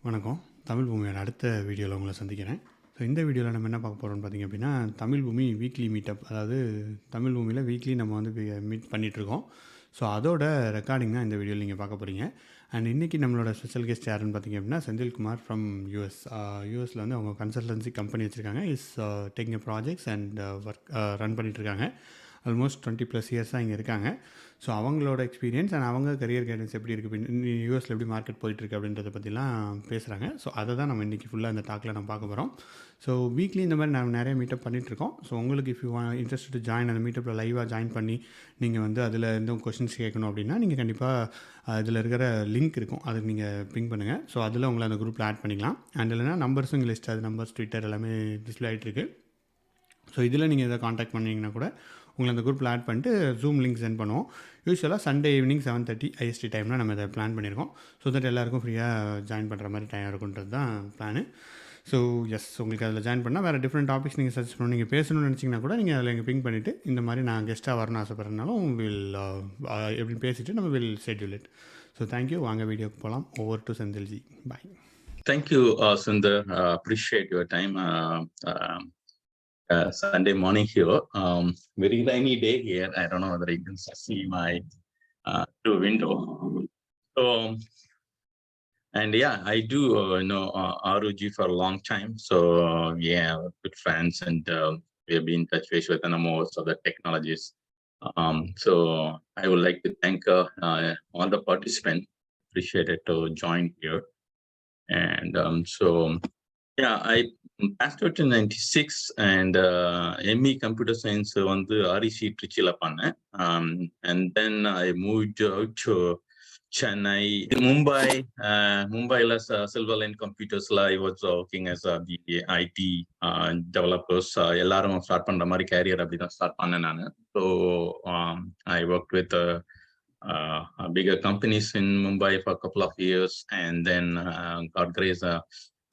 வணக்கம். தமிழ் பூமியோட அடுத்த வீடியோவில் உங்களை சந்திக்கிறேன். ஸோ இந்த வீடியோவில் நம்ம என்ன பார்க்க போகிறோம்னு பார்த்திங்க அப்படின்னா, தமிழ் பூமி வீக்லி மீட்டப், அதாவது தமிழ் பூமியில் வீக்லி நம்ம வந்து மீட் பண்ணிகிட்ருக்கோம். ஸோ அதோட ரெக்கார்டிங் தான் இந்த வீடியோவில் நீங்கள் பார்க்க போகிறீங்க. அண்ட் இன்றைக்கி நம்மளோட ஸ்பெஷல் கெஸ்ட் யாருன்னு பார்த்திங்க அப்படின்னா, செந்தில்குமார் ஃப்ரம் யூஎஸில் வந்து அவங்க கன்சல்டன்சி கம்பெனி வச்சுருக்காங்க. Is taking projects and work run பண்ணிகிட்ருக்காங்க. ஆல்மோஸ்ட் 20+ இயர்ஸாக இங்கே இருக்காங்க. ஸோ அவங்களோட எக்ஸ்பீரியன்ஸ் அண்ட் அவங்க கரியர் கைடன்ஸ் எப்படி இருக்குது, யூஎஸில் எப்படி மார்க்கெட் போயிட்டுருக்கு அப்படின்றத பற்றிலாம் பேசுகிறாங்க. ஸோ அதை தான் நம்ம இன்றைக்கி ஃபுல்லாக இந்த டாக்கில் நம்ம பார்க்க போகிறோம். ஸோ வீக்லி இந்த மாதிரி நம்ம நிறைய மீட்டப் பண்ணிகிட்ருக்கோம். ஸோ உங்களுக்கு if you interest to join அந்த மீட்டப்பில் லைவாக ஜாயின் பண்ணி நீங்கள் வந்து அதில் எந்த கொஷின்ஸ் கேட்கணும் அப்படின்னா நீங்கள் கண்டிப்பாக இதில் இருக்கிற லிங்க் இருக்கும், அதுக்கு நீங்கள் பிங் பண்ணுங்கள். ஸோ அதில் உங்களை அந்த குரூப்பில் ஆட் பண்ணிக்கலாம். அண்ட் இல்லைனா நம்பர்ஸும் இங்கே லிஸ்ட், அது நம்பர்ஸ் ட்விட்டர் எல்லாமே டிஸ்பிளே ஆகிட்டுருக்கு. ஸோ இதில் நீங்கள் இதை காண்டாக்ட் பண்ணிங்கன்னா கூட உங்களை அந்த குரூப்பில் ஆட் பண்ணிட்டு ஜூம் லிங்க் சென்ட் பண்ணுவோம். யூஸ்வலாக சண்டே ஈவினிங் 7:30 IST டைமில் நம்ம இதை பிளான் பண்ணியிருக்கோம். ஸோ தட் எல்லாருக்கும் ஃப்ரீயாக ஜாயின் பண்ணுற மாதிரி டைம் இருக்குன்றது தான் பிளானு. ஸோ எஸ், உங்களுக்கு அதில் ஜாயின் பண்ணால் வேறு டிஃப்ரெண்ட் டாபிக்ஸ் நீங்கள் சர்ச் பண்ணணும், நீங்கள் பேசணும்னு நினச்சிங்கன்னா கூட நீங்கள் அதில் எங்கள் பிங் பண்ணிவிட்டு இந்த மாதிரி நான் கெஸ்ட்டாக வரணும்னு ஆசைப்பட்றதுனாலும் எப்படி பேசிவிட்டு நம்ம will schedule it. So thank you. வாங்க வீடியோக்கு போகலாம். Over to Senthil ji. Bye. Thank you, Sundar. Appreciate your time. Sunday morning here. Very rainy day here. I don't know whether you can see my window. So, and yeah, I do know ROG for a long time. So yeah, good friends, and we have been in touch base with most of the technologies. So I would like to thank all the participants. Appreciate it to join here. And so yeah, I passed out in 96 and ME computer science வந்து REC Trichyல பண்ணேன். And then I moved out to Chennai, Mumbai Silver Line Computersல I was working as the IT developers. எல்லாரும் start பண்ற மாதிரி carrier அப்படிதான் start பண்ணேன் நான். So I worked with bigger companies in Mumbai for a couple of years, and then God grace,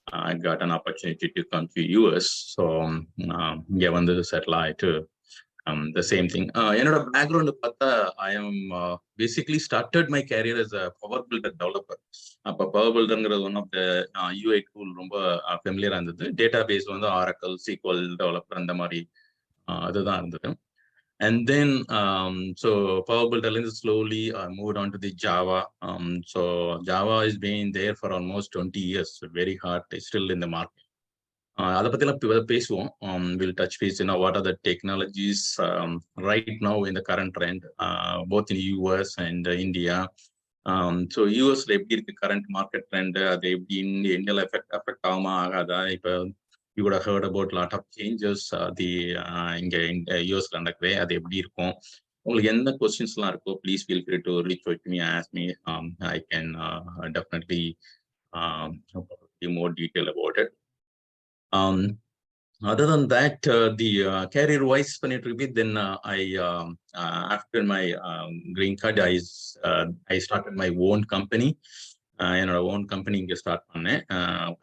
I got an opportunity to come to US. So இங்க வந்து settle ஆயிட்டு the same thing. என்னோட background பார்த்தா I am basically started my career as a power builder developer. அப்போ power பில்டர்ங்கிறது one of the UI tool ரொம்ப ஃபெமிலியரா இருந்தது. டேட்டா பேஸ் வந்து Oracle, SQL டெவலப்பர் அந்த மாதிரி அதுதான் இருந்தது. And then, so Power Builder slowly moved on to the Java. So Java has been there for almost 20 years, very hard, it's still in the market. அதை பற்றிலாம் பேசுவோம். We'll touch base, what are the technologies right now in the current trend, both in US and India. So USல எப்படி இருக்கு current market trend, அது எப்படி இந்தியாவில் effect ஆகுமா ஆகாதா? இப்போ you would have heard about a lot of changes இங்க யூஎஸ்ல நடக்குது, அது எப்படி இருக்கும்? உங்களுக்கு எந்த கொஸ்டின்ஸ்லாம் இருக்கோ please feel free to reach out to me, ask me. I can definitely give more detail about it. Other than that, the career wise பண்ணிட்டு இருக்கு. Then after my green card, I started my own company. என்னோட own company இங்கே start பண்ணேன்.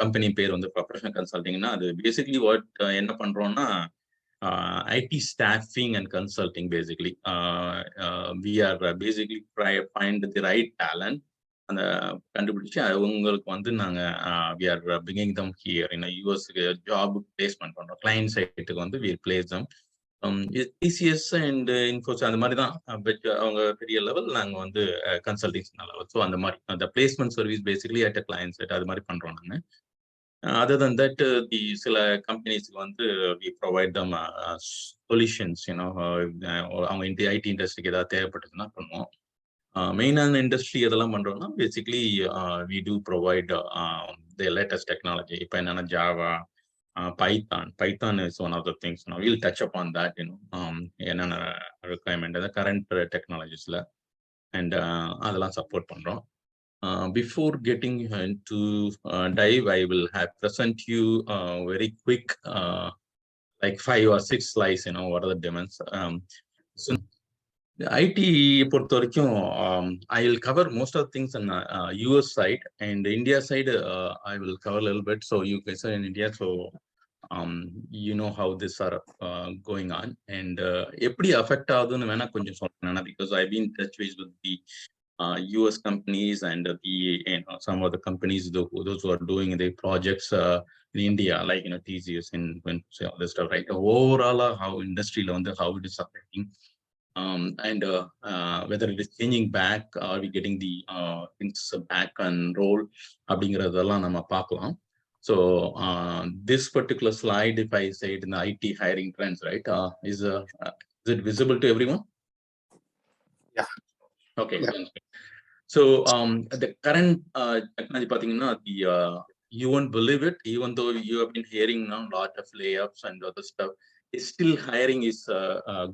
Company பேர் வந்து professional கன்சல்டிங்னா அது basically என்ன பண்றோம்னா IT staffing and consulting. Basically we are basically find the right talent, அந்த கண்டுபிடிச்சு அவங்களுக்கு வந்து நாங்கள் we are bringing them here in யூஎஸ்க்கு ஜாப் பிளேஸ்மெண்ட் பண்றோம். கிளைண்ட் சைட்டுக்கு வந்து we place them. TCS and Infosys அந்த மாதிரி தான், பட் அவங்க பெரிய லெவல், நாங்கள் வந்து கன்சல்டிங்ஸ் லெவல். ஸோ அந்த மாதிரி அந்த placement service basically at client side அது மாதிரி பண்றோம் நாங்கள். அதர் தன் தட் சில கம்பெனிஸ்க்கு வந்து வி ப்ரொவைட் தம் சொல்யூஷன்ஸ். அவங்க ஐடி இண்டஸ்ட்ரிக்கு ஏதாவது தேவைப்பட்டதுன்னா பண்ணுவோம். மெயினான இண்டஸ்ட்ரி எதெல்லாம் பண்றோம்னா basically we do provide the latest technology. இப்போ என்னன்னா Java, Python is one of the things. We'll touch upon that, என்னென்ன requirement the current technologies la, and அதெல்லாம் support பண்றோம். Before getting into dive, I will have present you very quick like 5 or 6 slides, what are the demands. So IT பொறுத்த வரைக்கும் I will cover most of the things on US side, and India side I will cover a little bit. So you guys are in India, so you know how this are going on, and எப்படி affect ஆகுதுன்னு வேணா கொஞ்சம் சொல்றேன், because I've been in touch with the US companies and some of the companies, those who are doing the projects in India, like TCS and all this stuff, right? Overall, how industry how it is affecting, and whether it is changing back, are we getting the things back and roll, அப்படிங்கறதெல்லாம் நம்ம பார்க்கலாம். So this particular slide, if I say it in the IT hiring trends, right, is it visible to everyone? Yeah. Okay. Yeah. So the current technology, you won't believe it, even though you have been hearing now a lot of layoffs and other stuff, is still hiring is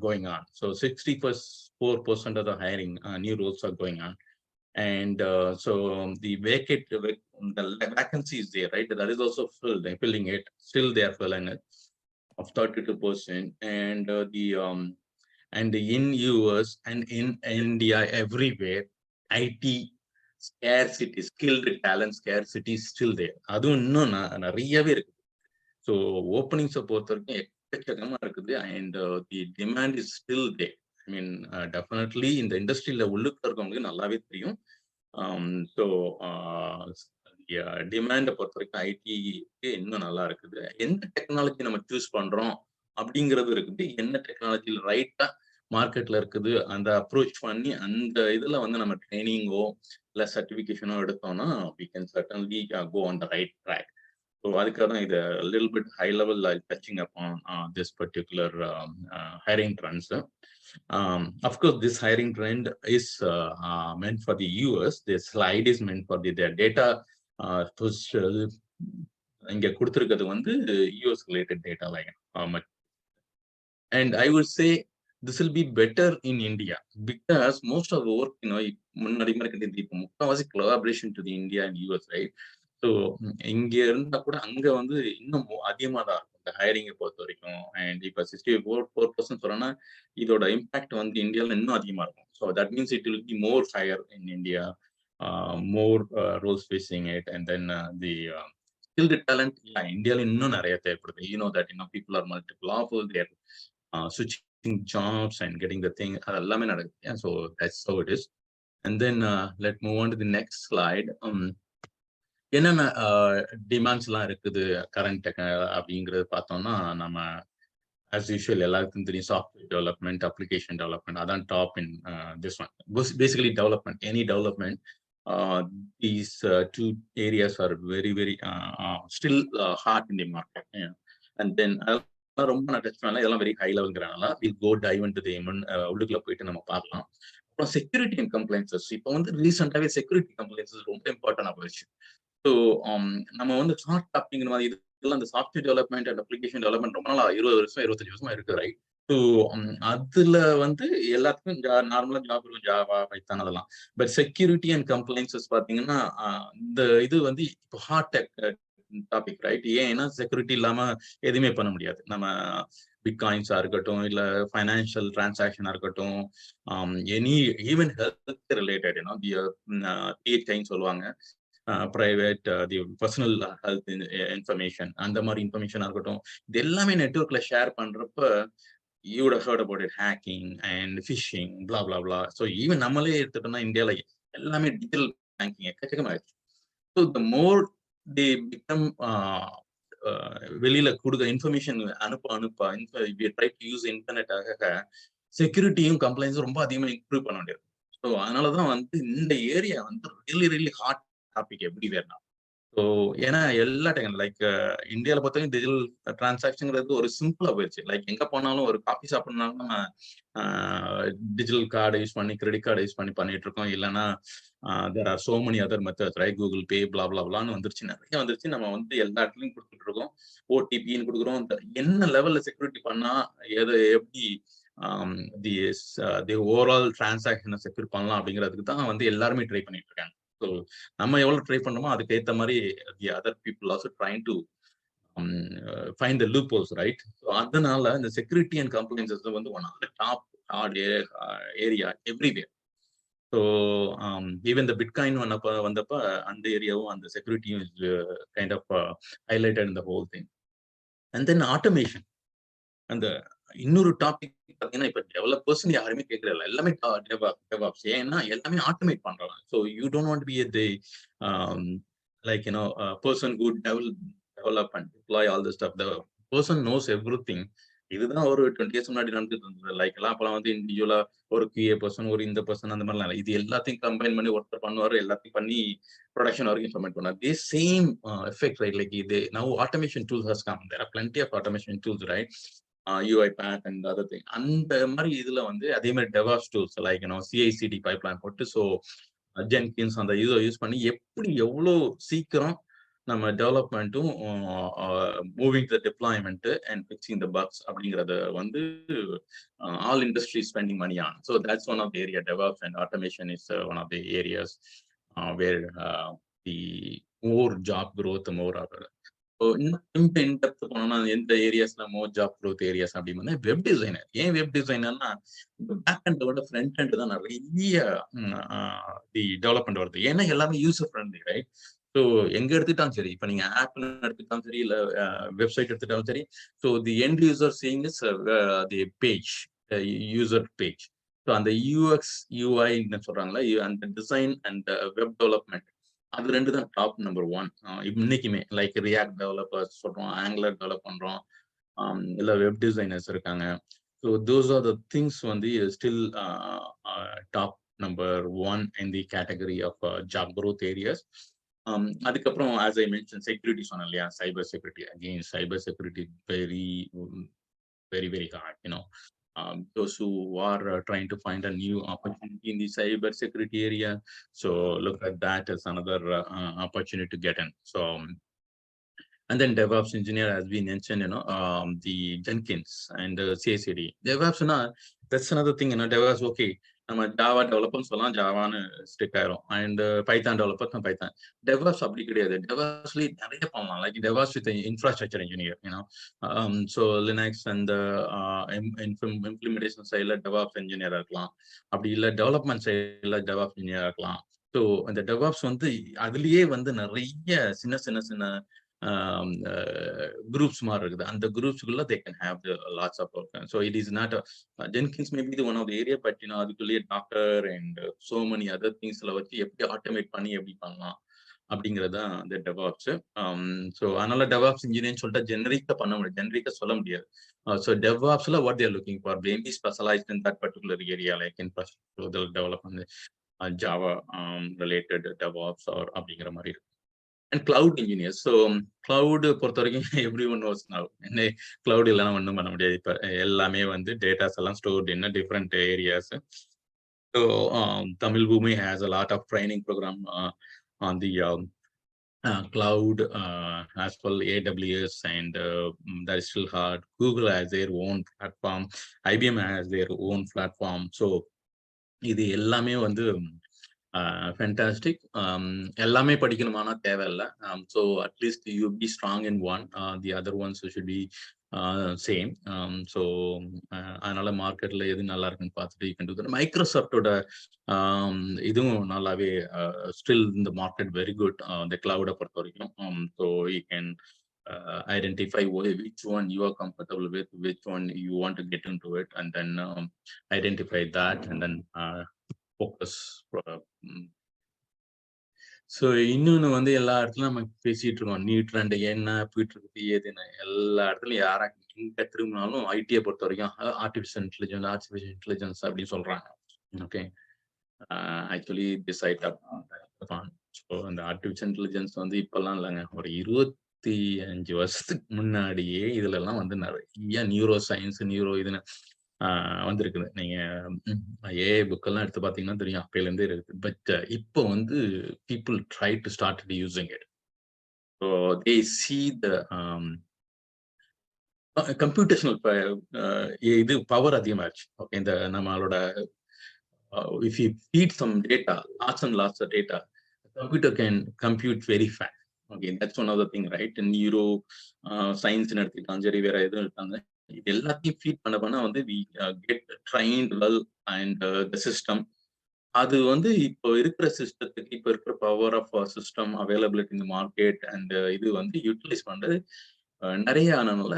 going on. So 64% of the hiring, new roles are going on. And so the vacancy is there, right? That is also filled. They're filling it. Still, they are filling it of 32%. And and in US and in India, everywhere, IT scarcity, skilled talent scarcity is still there. அதுவும் இன்னும் நிறையவே இருக்கு. So openings பொறுத்த வரைக்கும் எக்கச்சக்கமா இருக்குது. And the demand is still there. I mean, definitely இந்த இண்டஸ்ட்ரியில உள்ளுக்கு இருக்கவங்களுக்கு நல்லாவே தெரியும். So டிமாண்டை பொறுத்த வரைக்கும் ஐடிக்கு இன்னும் நல்லா இருக்குது. எந்த டெக்னாலஜி நம்ம சூஸ் பண்றோம் அப்படிங்கிறது இருக்குது. என்ன டெக்னாலஜியில் ரைட்டா மார்க்கெட்ல இருக்குது, அந்த அப்ரோச் பண்ணி அந்த இதுல நம்ம ட்ரைனிங்கோ இல்ல சர்டிபிகேஷனோ எடுத்தோம்னா we can certainly go on the right track. So அதுக்காக தான் இது little bit high level touching upon this particular hiring trends. Of course, this hiring trend is meant for the US. The slide is meant for their data. இங்க கொடுத்திருக்கிறது US related data like how much. And I would say this will be better in India because most of the work, முன்னாடி மாதிரி இப்போ முக்கால்வாசி collaboration to the India and US, right? So இங்க இருந்தா கூட அங்க இன்னும் அதிகமா தான் இருக்கும் இந்த ஹையரிங்கை பொறுத்த வரைக்கும். அண்ட் இப்போ 64% சொல்றேன்னா இதோட இம்பாக்ட் இந்தியாவில் இன்னும் அதிகமா இருக்கும். So that means it will be more higher in India, more roles facing it. And then the skilled talent, இந்தியாவில் இன்னும் நிறைய தேவைப்படுது. that people are multiple offers, they are switching jobs and getting the thing, அது எல்லாமே நடக்குது. So that's how it is. And then let's move on to the next slide. என்னென்ன demands எல்லாம் இருக்குது கரண்ட் அப்படிங்கிறது பார்த்தோம்னா, நம்ம ஆஸ் யூஷுவல் எல்லாருக்கும் தெரியும் சாஃப்ட்வேர் டெவலப்மெண்ட், அப்ளிகேஷன் டெவலப்மெண்ட், அதான் top in this one. Basically development, any development, these two areas are very still hot in the market. And then ரொம்ப நான் டச் பண்ணல, இதெல்லாம் வெரி ஹை லெவல்ங்கிறனால will go dive into the உள்ளுக்குள்ள போயிட்டு நம்ம பார்க்கலாம். அப்புறம் செக்யூரிட்டி அண்ட் கம்ப்ளைன்சஸ். இப்போ ரீசெண்டாவே செக்யூரிட்டி கம்ப்ளைன்சஸ் ரொம்ப இம்பார்ட்டன்டா போயிடுச்சு. ஸோ நம்ம ஷார்ட் அப்படிங்கிற மாதிரி இதெல்லாம் அந்த software development and application development ரொம்ப நாளா 20 வருஷம் 25 வருஷமா இருக்கு, ரைட்? ஸோ அதுல எல்லாத்துக்கும் நார்மலா ஜாப் இருக்கும், ஜாவா, பைத்தான் அதெல்லாம். பட் செக்யூரிட்டி அண்ட் கம்ப்ளைன்சஸ் பாத்தீங்கன்னா இந்த இது இப்போ ஹாட் டெக் டாபிக், ரைட்? ஏன்னா செக்யூரிட்டி இல்லாம எதுவுமே பண்ண முடியாது. நம்ம பிட்காயின்ஸா இருக்கட்டும், இல்ல ஃபைனான்சியல் டிரான்சாக்ஷனா இருக்கட்டும், எனி ஈவன் ஹெல்த் ரிலேட்டட், பிஹெச்ஐன்னு சொல்லுவாங்க, பிரைவேட் தி பர்சனல் ஹெல்த் இன்ஃபர்மேஷன், அந்த மாதிரி இன்ஃபர்மேஷனா இருக்கட்டும், இது எல்லாமே நெட்வொர்க்ல ஷேர் பண்றப்ப you would have heard about it, hacking and phishing, blah blah blah. So even நம்மளே எடுத்துட்டோம்னா இந்தியால எல்லாமே டிஜிட்டல் பேங்கிங் எக்கச்சக்கமாயிடுச்சு. So the more they become வெளியில கொடுக்க இன்ஃபர்மேஷன் அனுப்ப we try to use internet ஆக செக்யூரிட்டியும் கம்ப்ளைன்ஸும் ரொம்ப அதிகமாக இம்ப்ரூவ் பண்ண வேண்டியது. ஸோ அதனாலதான் இந்த ஏரியா really ஹாட் டாபிக் எப்படி வேணா. ஸோ ஏன்னா எல்லா டைம் லைக் இந்தியாவில் பார்த்தீங்கன்னா டிஜிட்டல் டிரான்சாக்ஷன்ங்கிறது ஒரு சிம்பிளா போயிடுச்சு. லைக் எங்க போனாலும் ஒரு காஃபி சாப்பிட்னாலும் நம்ம டிஜிட்டல் கார்டு யூஸ் பண்ணி, கிரெடிட் கார்டு யூஸ் பண்ணிட்டு இருக்கோம். இல்லைன்னா there are so many other methods, right? Google Pay, blah blah பிளான்னு வந்துருச்சு, நிறைய வந்துருச்சு. நம்ம எல்லா இடத்துலையும் கொடுத்துட்டு இருக்கோம், ஓடிபின்னு கொடுக்குறோம். என்ன லெவல்ல செக்யூரிட்டி பண்ணா எப்படி தி ஓவரால் டிரான்சாக்ஷனை செக்யூர் பண்ணலாம் அப்படிங்கிறதுக்கு தான் எல்லாருமே ட்ரை பண்ணிட்டு இருக்காங்க. ஸோ நம்ம எவ்வளவு ட்ரை பண்றோமோ அதுக்கு ஏற்ற மாதிரி the other people also trying to find the loopholes, right? So அதனால இந்த security and compliances one of the top hard area everywhere. So even the bitcoin வந்தப்ப அந்த ஏரியாவும் அந்த செக்யூரிட்டியும் is kind of highlighted in the whole thing. And then automation. அந்த இன்னொரு topic பார்த்தீங்கன்னா, இப்ப டெவலப்பர்ஸ்ன்னு யாருமே கேட்கறதில்ல. எல்லாமே DevOps. ஏன்னா எல்லாமே ஆட்டோமேட் பண்றாங்க. So you don't want to be like person who develop and deploy all the stuff. The person knows everything. இதுதான் ஒரு 20 இயர்ஸ் முன்னாடி நடந்துட்டு இருந்தது. லைக் எல்லாம் அப்பலாம் வந்து இண்டிவிஜுவலா ஒரு QA பர்சன், ஒரு இந்த பர்சன் அந்த மாதிரிலாம் இல்ல. இது எல்லாத்தையும் கம்பைன் பண்ணி ஒருத்தர் பண்ணுவாரு. எல்லாத்தையும் பண்ணி ப்ரொடக்ஷன் வரைக்கும் இம்ப்ளிமெண்ட் பண்ணாரு. The same effect, right? Like இது now automation tools has come. There are plenty of automation tools, right? UiPath and other thing. அந்த மாதிரி இதுல வந்து அதே மாதிரி DevOps tools like CI/CD pipeline போட்டு, ஸோ ஜென்கின்ஸ் அந்த இதை யூஸ் பண்ணி எப்படி எவ்வளோ சீக்கிரம் நம்ம டெவலப்மெண்ட்டும் moving the deployment and fixing the bugs அப்படிங்கறத வந்து all industry spending money on. So that's one of the area. DevOps and automation is one of the areas where the more job growth, more இன்னும் in-depth போனோம்னா எந்த ஏரியாஸ்ல மோர் job growth areas அப்படின்னா web designer. ஏன் web டிசைனர்னா back and விட front and தான் நிறைய தி development வருது. ஏன்னா எல்லாமே யூசர் ஃப்ரெண்ட்லி, ரைட்? ஸோ எங்க எடுத்துட்டாலும் சரி, இப்போ நீங்க ஆப் எடுத்துட்டாலும் சரி, இல்ல வெப்சைட் எடுத்துட்டாலும் சரி, so the end user seeing is the page, user page. So அந்த UX UI சொல்றாங்களா, அந்த டிசைன் அண்ட் வெப் டெவலப்மெண்ட், அது ரெண்டு தான் டாப் நம்பர் 1 இன்னைக்குமே. லைக் ரியாக்ட் டெவலப்பர்ஸ் சொல்றோம், ஆங்குலர் டெவலப் பண்றோம், இல்ல வெப் டிசைனர்ஸ் இருக்காங்க. So those are the things வந்து still top number 1 in the category of job growth areas. அதுக்கப்புறம் ஆஸ் ஐ மென்ஷன் செக்யூரிட்டி சொன்னேன் இல்லையா, cyber security. Again cyber security very very hard. Those who are trying to find a new opportunity in the cyber security area, so look at that as another opportunity to get in. So and then DevOps engineer, as we mentioned, the Jenkins and CI/CD. DevOps, that's another thing. DevOps, okay, நம்ம Java டெவலப்பர்னு சொல்லலாம், ஜாவான்னு stick ஆயிரும். And Python developer தான் Python. DevOps அப்படி கிடையாது. டெவாப்ஸ்லேயே நிறைய பண்ணலாம். Like DevOps with infrastructure engineer, so Linux அந்த implementation சைடில் டெவாப்ஸ் இன்ஜினியராக இருக்கலாம். அப்படி இல்லை டெவலப்மெண்ட் சைடில் டெவாப்ஸ் இன்ஜினியராக இருக்கலாம். ஸோ அந்த டெவாப்ஸ் வந்து அதுலேயே வந்து நிறைய சின்ன சின்ன சின்ன groups மாதிரி இருக்குது. அந்த குரூப்ஸ்குள்ள they can have the lots of work. So it is not Jenkins may be the one of the area, but அதுக்குள்ளேயே Docker and so many other thingsல வச்சு எப்படி ஆட்டோமேட் பண்ணி எப்படி பண்ணலாம் அப்படிங்கிறது தான் இந்த டெவாப்ஸ். ஸோ அதனால டெவாப்ஸ் இன்ஜினியர்னு சொல்லிட்டு ஜெனரிக்கா பண்ண முடியாது, ஜெனரிக்கா சொல்ல முடியாது. ஸோ டெவாப்ஸ்ல what they're looking for, they may be specialized in that particular area, like infrastructure development, Java related DevOps or அப்படிங்கிற மாதிரி இருக்கு. And cloud engineer. So cloud பொறுத்த வரைக்கும் எவ்ரி ஒன் நோஸ் நவ். என்ன கிளவுட் இல்லைன்னா ஒன்றும் பண்ண முடியாது. இப்போ எல்லாமே வந்து டேட்டாஸ் எல்லாம் stored in different areas. So Tamil Bhoomi has a lot of training program on the cloud as well, AWS, and that is still hard. Google has their own platform, IBM has their own platform. So இது எல்லாமே வந்து fantastic. எல்லாமே படிக்கணுமானா தேவையில்லை. So at least you be strong in one, the other once should be same. So அதனால மார்க்கெட்ல எது நல்லா இருக்குன்னு பார்த்துட்டு யூ கேன் டு தட். மைக்ரோசாஃப்டோட இதுவும் நல்லாவே ஸ்டில் இந்த மார்க்கெட் வெரி குட் இந்த கிளவுடை பொறுத்த வரைக்கும். So you can identify which one you are comfortable with, which one you want to get into it, and then identify that and then focus. So இன்னொன்று வந்து எல்லா இடத்துலையும் நம்ம பேசிட்டு இருக்கோம், நியூ ட்ரெண்ட் என்ன போயிட்டு இருக்குது ஏதுன்னு. எல்லா இடத்துலையும் யாரா எங்க திரும்பினாலும் ஐடியை பொறுத்த வரைக்கும் ஆர்டிஃபிஷியல் இன்டெலிஜென்ஸ் அப்படின்னு சொல்றாங்க. Okay, actually this item. So அந்த ஆர்டிஃபிஷியல் இன்டெலிஜென்ஸ் வந்து இப்பெல்லாம் இல்லைங்க, ஒரு 25 வருஷத்துக்கு முன்னாடியே இதுல எல்லாம் வந்து நிறைய நியூரோ சயின்ஸ் நியூரோ இதுன்னு வந்திருக்குது. நீங்க ஏஐ புக்கெல்லாம் எடுத்து பார்த்தீங்கன்னா தெரியும், அப்பையிலேருந்தே இருக்குது. பட் இப்போ வந்து people try to start using it. So they see the computational இது பவர் அதிகமாகிடுச்சு. ஓகே, இந்த நம்மளோட if you feed some data, lots and lots of data, computer can compute very fast. Okay, that's one other thing, right? Neuro science எடுத்துக்கிட்டாலும் சரி, வேற எதுவும் எடுத்தாங்க, இது எல்லாத்தையும் ஃபீட் பண்ண வந்து we get trained well and the system. அது வந்து இப்போ இருக்கிற சிஸ்டத்துக்கு, இப்போ இருக்கிற power of system availability in market and இது வந்து யூட்டிலைஸ் பண்றது நிறைய ஆனதுனால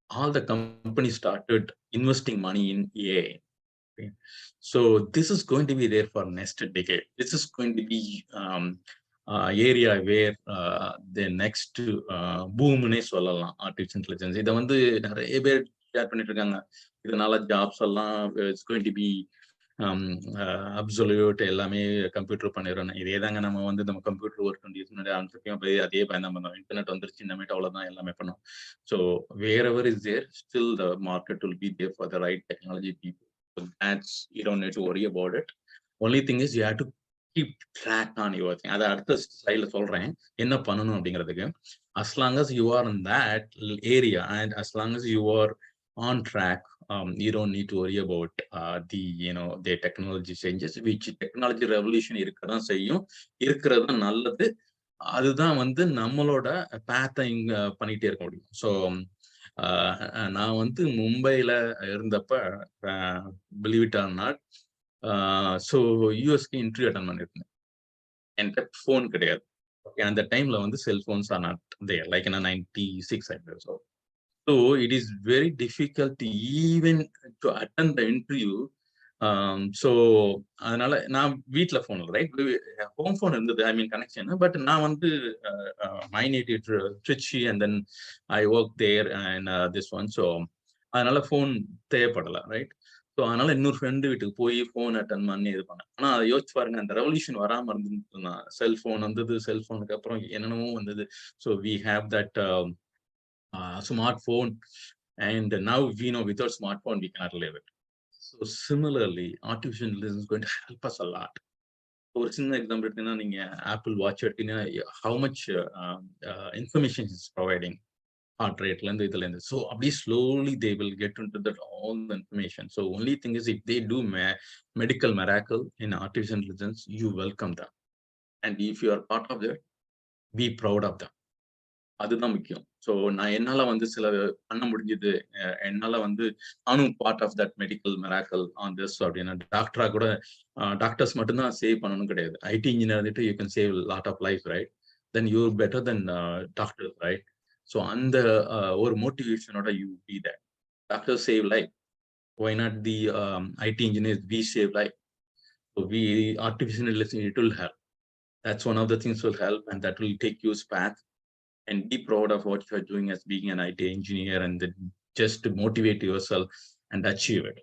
all the companies started investing money in AI. Okay. So this is going to be there for next decade. This is going to be area where the next boomனே சொல்லலாம் artificial intelligence. இதை வந்து நிறைய பேர் share பண்ணிட்டு இருக்காங்க. இதனால jobs எல்லாம் it's going to be absolute, எல்லாமே கம்ப்யூட்டர் பண்ணிடுறோம். இதே தாங்க நம்ம வந்து நம்ம கம்ப்யூட்டர் ஒர்க் 20 years முன்னாடி ஆரம்பிச்சிருக்கோம். போய் அதே பயணம் பண்ணோம். இன்டர்நெட் வந்துருச்சு, இந்தமேட்டு அவ்வளவுதான் எல்லாமே பண்ணோம். So wherever is there, still the market will be there for the right technology people. So that's, you don't need to worry about it. Only thing is you have to keep track on your thing. அதை அடுத்த ஸ்லைட்ல சொல்றேன் என்ன பண்ணணும் அப்படிங்கிறதுக்கு. As long as you are in that area and as long as you are on track, you don't need to worry about the technology changes, which technology revolution இருக்கதான் செய்யும். இருக்கிறது நல்லது. அதுதான் வந்து நம்மளோட பேத்தை இங்க பண்ணிட்டே இருக்க முடியும். ஸோ நான் வந்து மும்பைல இருந்தப்ப believe it or not, so யூஎஸ்க்கு இன்டர்வியூ அட்டன் பண்ணிருந்தேன். என்கிட்ட ஃபோன் கிடையாது. அந்த டைம்ல வந்து cellphones are not there, like 96 so it is very difficult to even to attend the interview. So அதனால நான் வீட்டில் ஃபோன் இல்லை, ரைட், ஹோம் ஃபோன் இருந்தது, ஐ மீன் கனெக்ஷன். பட் நான் வந்து my native Trichy and then I work there and this one. So அதனால phone தேவைப்படலை, right. So அதனால இன்னொரு ஃப்ரெண்டு வீட்டுக்கு போய் ஃபோன் அட்டன் பண்ணி இது பண்ணேன். ஆனால் அதை யோசிச்சு பாருங்க, அந்த ரெவல்யூஷன் வராமல் இருந்துன்னா, செல்ஃபோன் வந்தது, செல்ஃபோனுக்கு அப்புறம் என்னென்னமோ வந்தது. So we have that smartphone, and now we know without smartphone we cannot live it. So similarly, artificial intelligence is going to help us a lot. ஒரு சின்ன எக்ஸாம்பிள் எடுத்தீங்கன்னா, நீங்க ஆப்பிள் வாட்ச் எடுத்தீங்கன்னா, how much information is providing, heart rate ல இருந்து இதுல இருந்து. So அப்படியே slowly they will get into that all the information. So only thing is, if they do medical miracle in artificial intelligence, you welcome them, and if you are part of that, be proud of them. அதுதான் முக்கியம். So நான் என்னால வந்து சில பண்ண முடிஞ்சது, என்னால வந்து நானும் part of that medical miracle on this. அப்படின்னா டாக்டரா கூட, டாக்டர்ஸ் மட்டும்தான் சேவ் பண்ணணும் கிடையாது. ஐடி இன்ஜினியர் வந்துட்டு you can save lot of life, right. Then you better then doctor, right. So அந்த ஒரு மோட்டிவேஷனோட you be that. Doctor save life, why not the IT engineers we save life. So we artificial intelligence, it will help. That's one of the things will help, and that will take use back. And be proud of what you are doing as being an IT engineer, and then just to motivate yourself and achieve it.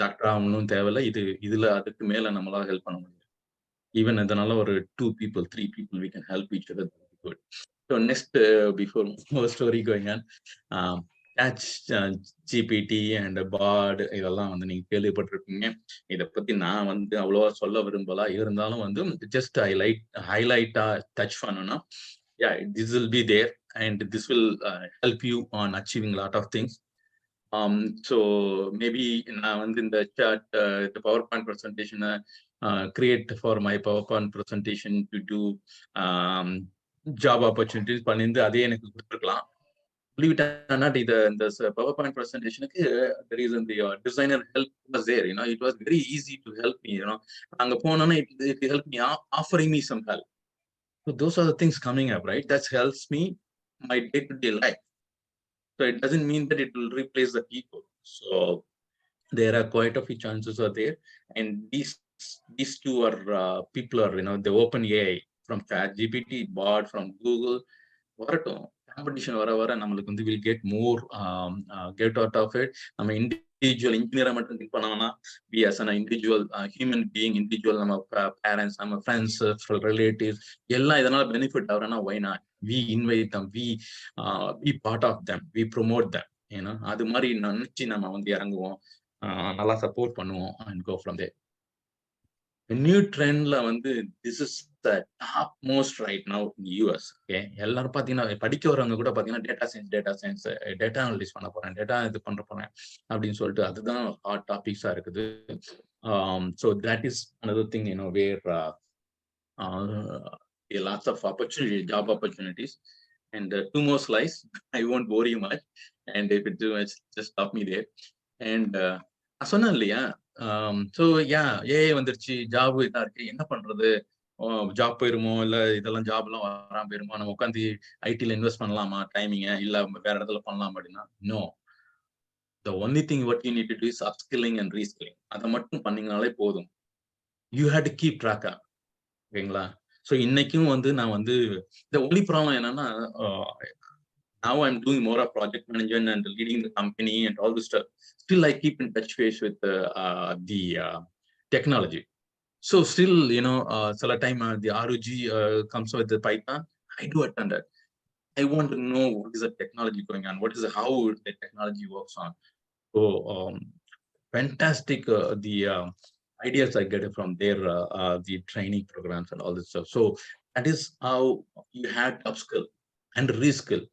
Doctor ஆகணும் தேவையில்லை, இதுல அதுக்கு மேல நம்மளால help பண்ண முடியும். Even இதனால ஒரு 2 people 3 people we can help each other. Good. So next, before more story going on, GPT and Bard, இதெல்லாம் வந்து நீங்க கேள்விப்பட்டிருப்பீங்க. இதை பத்தி நான் வந்து அவ்வளவா சொல்ல விரும்பல. இருந்தாலும் வந்து ஜஸ்ட் ஹைலைட்டா டச் பண்ணணும்னா, yeah, this will be there, and this will help you on achieving a lot of things. So maybe நான் வந்து இந்த chat, the PowerPoint presentation create for my PowerPoint presentation to do job opportunities பண்ணிருந்து அதே எனக்கு கொடுத்துருக்கலாம். Believe it or not, இந்த PowerPoint presentationக்கு the reason the designer help was there, it was very easy to help me, அங்க போனோன்னா it helped me, offering me some help. So those are the things coming up, right? That helps me my day-to-day life. So it doesn't mean that it will replace the people. So there are quite a few chances are there, and these two are people are, the open AI from ChatGPT, Bard from Google. வரட்டும், competition வர நம்மளுக்கு வந்து will get more get out of it. நம்ம individual இன்ஜினியரை மட்டும் think பண்ணோம்னா, we as an individual human being, individual நம்ம parents, நம்ம ஃப்ரெண்ட்ஸ், ரிலேட்டிவ்ஸ் எல்லாம் இதனால பெனிஃபிட் ஆகுறேன்னா, why not we invite them, we be part of them, we promote them. அது மாதிரி நினைச்சு நம்ம வந்து இறங்குவோம், நல்லா சப்போர்ட் பண்ணுவோம், and go from there. New ட்ரெண்ட்ல வந்து this is the top most right now in US. Okay, எல்லாரும் பார்த்தீங்கன்னா, படிக்க வரவங்க கூட பார்த்தீங்கன்னா டேட்டா சயின்ஸ் டேட்டா அனலிஸ் பண்ண போறேன், டேட்டா இது பண்ண போறேன் அப்படின்னு சொல்லிட்டு அதுதான் ஹாட் டாபிக்ஸா இருக்குது. So that is another thing, where lots of opportunity, job opportunities. And 2 more slides. I won't bore you much, and if it's too much, just stop me there. And சொன்னேன் இல்லையா, ஸோ ஏஐ வந்துருச்சு, job இதா இருக்கு, என்ன பண்றது, job போயிருமோ, இல்ல இதெல்லாம் ஜாப்லாம் வராம போயிருமோ, நம்ம உட்காந்து ஐடில இன்வெஸ்ட் பண்ணலாமா டைமிங்க, இல்ல வேற இடத்துல பண்ணலாம் அப்படின்னா, no. The only thing what you need to do is upskilling and reskilling. அதை மட்டும் பண்ணீங்கனாலே போதும். You had to keep track. ஓகேங்களா? ஸோ இன்னைக்கும் வந்து நான் வந்து the only problem என்னன்னா, now I'm doing more of project management and leading the company and all this stuff. Still, I keep in touch base with the technology. So still, சில time the ROG comes with the Python. I do attend it. I want to know what is the technology going on, how the technology works on. So fantastic the ideas I get from their the training programs and all this stuff. So that is how you had upskill and reskill.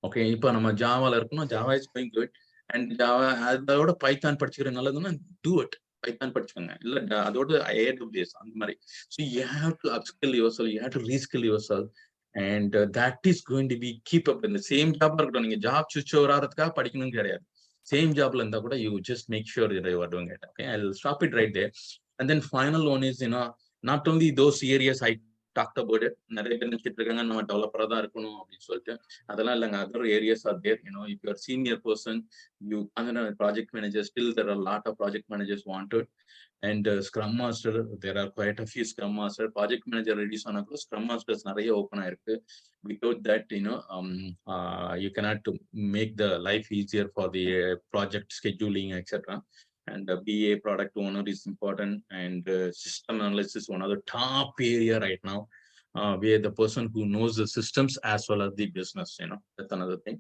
Okay, இப்போ நம்ம ஜாவால இருக்கணும், Java is going good and Java அதோட Python படிச்சுக்கிற நல்லதுன்னா do it. Python படிச்சுக்கோங்க, இல்ல அதோட AWS அந்த மாதிரி. So you have to upskill your self, you have to ரீஸ்கில் your self, and that is going to be keep up. இந்த same ஜாப்ல இருக்கட்டும், நீங்க ஜாப் சுவிட்ச் ஓவர் ஆகிறதுக்காக படிக்கணும்னு கிடையாது. சேம் ஜாப்ல இருந்தா கூட you just make sure you are doing it. Okay, I will stop it right there. And then final one is not only those areas I talked about it. நிறைய பேர் நினைச்சிட்டு இருக்காங்க நம்ம டெவலப்பரா தான் இருக்கணும் அப்படின்னு சொல்லிட்டு. அதெல்லாம் இல்லைங்க. Other areas are there. If you are senior person, you under project manager, still there are a lot of project managers wanted. And scrum master, there are quite a few scrum master. Project manager reduce ஆனா கூட scrum masters நிறைய open ஆயிருக்கு. Without that, you cannot make the life easier for the project scheduling, etc. And BA product owner is important, and system analysis is one of the top area right now, where the person who knows the systems as well as the business, that's another thing.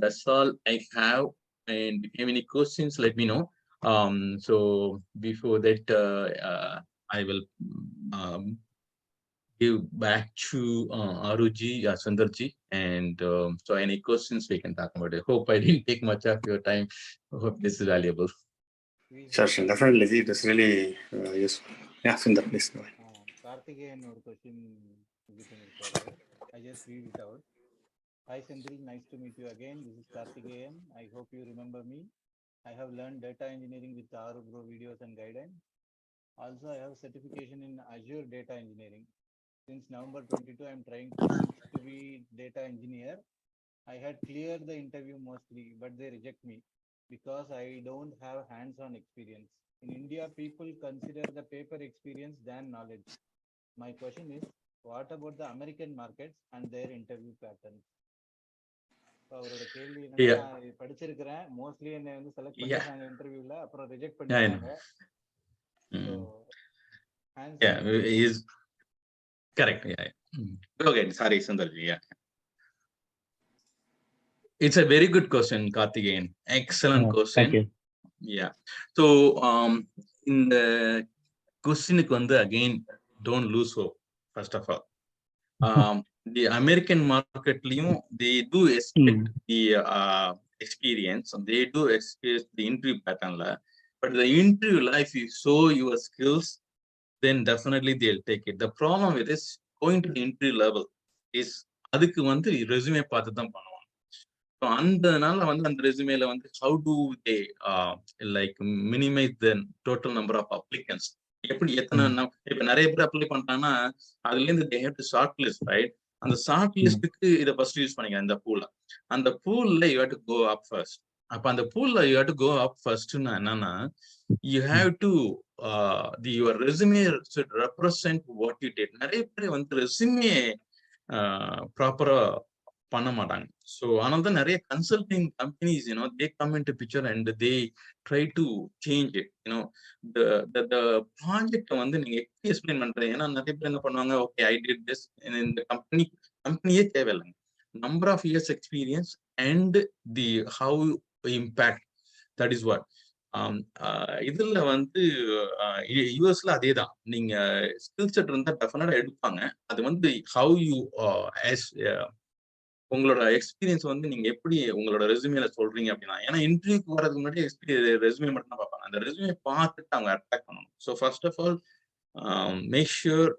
That's all I have. And if you have any questions, let me know. So before that, I will give back to Aruji, Sundarji, and so any questions we can talk about it. Hope I didn't take much of your time. Hope this is valuable. Sure, definitely. It is really useful. Yeah, Sundar, please go ahead. Karthikeyan ஒரு question இது பண்ணிருக்காரு. I just read it out. Hi Sendri, nice to meet you again. This is Karthikeyan. I hope you remember me. I have learned data engineering with Aru Bro videos and guidance. Also, I have certification in Azure Data Engineering. Since November 22, I am trying to switch to be data engineer. I had cleared the interview mostly, but they reject me because I don't have hands-on experience. In India, people consider the paper experience than knowledge. My question is, what about the American markets and their interview patterns? அவரோட கேள்வி என்னன்னா, படிச்சிருக்கிறேன், mostly என்ன வந்து select பண்ணிட்டாங்க இன்டர்வியூல, அப்புறம் reject பண்ணிட்டாங்க. Is correct. Okay, sorry Sundarji. It's a very good question, Karthikeyan. Excellent question. Thank you. So in the question again, don't lose hope. First of all, the American market, they do expect the experience, they do expect the interview pattern, but the interview life, if you show your skills, then definitely they'll take it. The problem with this going to the interview level is அதுக்கு resume பார்த்து தான் பண்ணுவாங்க. So அந்தனால அந்த ரெசுமேல how do they like minimize the total number of applicants? எப்படி எத்தனை இப்ப நிறைய பேர் அப்ளை பண்ணிட்டாங்கன்னா அதுல இருந்து they have to short list, right? அந்த ஷார்ட் லிஸ்டுக்கு இதை ஃபர்ஸ்ட் யூஸ் பண்ணிக்கலாம். இந்த பூல, அந்த பூல்ல you have to go up first. அப்ப அந்த பூல்ல you have to go up ஃபர்ஸ்ட்னா என்னன்னா, you have to your resume should represent what you did. நிறைய பேர் ரெசுமே ப்ராப்பரா பண்ண மாட்டாங்க. ஸோ ஆனால் தான் நிறைய consulting companies they come in to picture and they try to change it. The project நீங்க எப்படி எக்ஸ்பிளைன் பண்றீங்க? ஏன்னா நிறைய பேர் என்ன பண்ணுவாங்க, ஓகே ஐ டிட் திஸ், இந்த கம்பெனியே தேவையில்லைங்க. Number of years experience and the how impact, that is what. இதுல யூஎஸ்ல அதே தான். நீங்க ஸ்கில் செட் இருந்தா டெஃபினட்டா எடுப்பாங்க. அது ஹவு யூ உங்களோட எக்ஸ்பீரியன்ஸ் நீங்க எப்படி உங்களோட ரெசுமேல சொல்றீங்க அப்படின்னா, ஏன்னா இன்டர்வியூக்கு வரதுக்கு முன்னாடி ரெசுமே மட்டும் தான் பார்ப்பாங்க. அந்த ரெசுமே பார்த்துட்டு அவங்க அட்டாக் பண்ணணும். So first of all make sure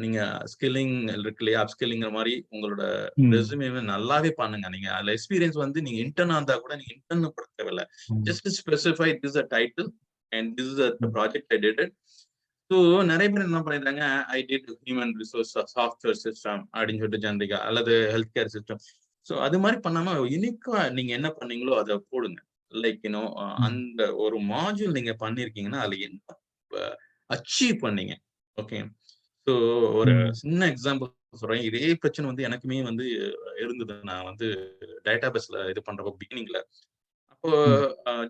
நீங்க ஸ்கில்லிங் இருக்கு இல்லையா, அப்ஸ்கில்லிங்கிற மாதிரி உங்களோட ரெசுமே நல்லாவே பண்ணுங்க. நீங்க அதுல எக்ஸ்பீரியன்ஸ் நீங்க இன்டர்னா இருந்தா கூட நீங்க இன்டர்ன் பட தேவையில்ல. Just specify this a title and this is the project I did it. So நிறைய பேர் என்ன பண்ணிடுறாங்க, I did human resource software system அப்படின்னு சொல்லிட்டு ஜெனரிக்கா, அல்லது ஹெல்த் கேர் சிஸ்டம். ஸோ அது மாதிரி பண்ணாம யூனிக்கா நீங்க என்ன பண்ணீங்களோ அதை போடுங்க. லைக் அந்த ஒரு மாடியூல் நீங்க பண்ணிருக்கீங்கன்னா அதுல என்ன அச்சீவ் பண்ணீங்க. ஓகே, ஸோ ஒரு சின்ன எக்ஸாம்பிள் சொல்றேன். இதே பிரச்சனை வந்து எனக்குமே வந்து இருந்தது. நான் வந்து டேட்டாபேஸ்ல இது பண்றப்போ பிகினிங்ல, அப்போ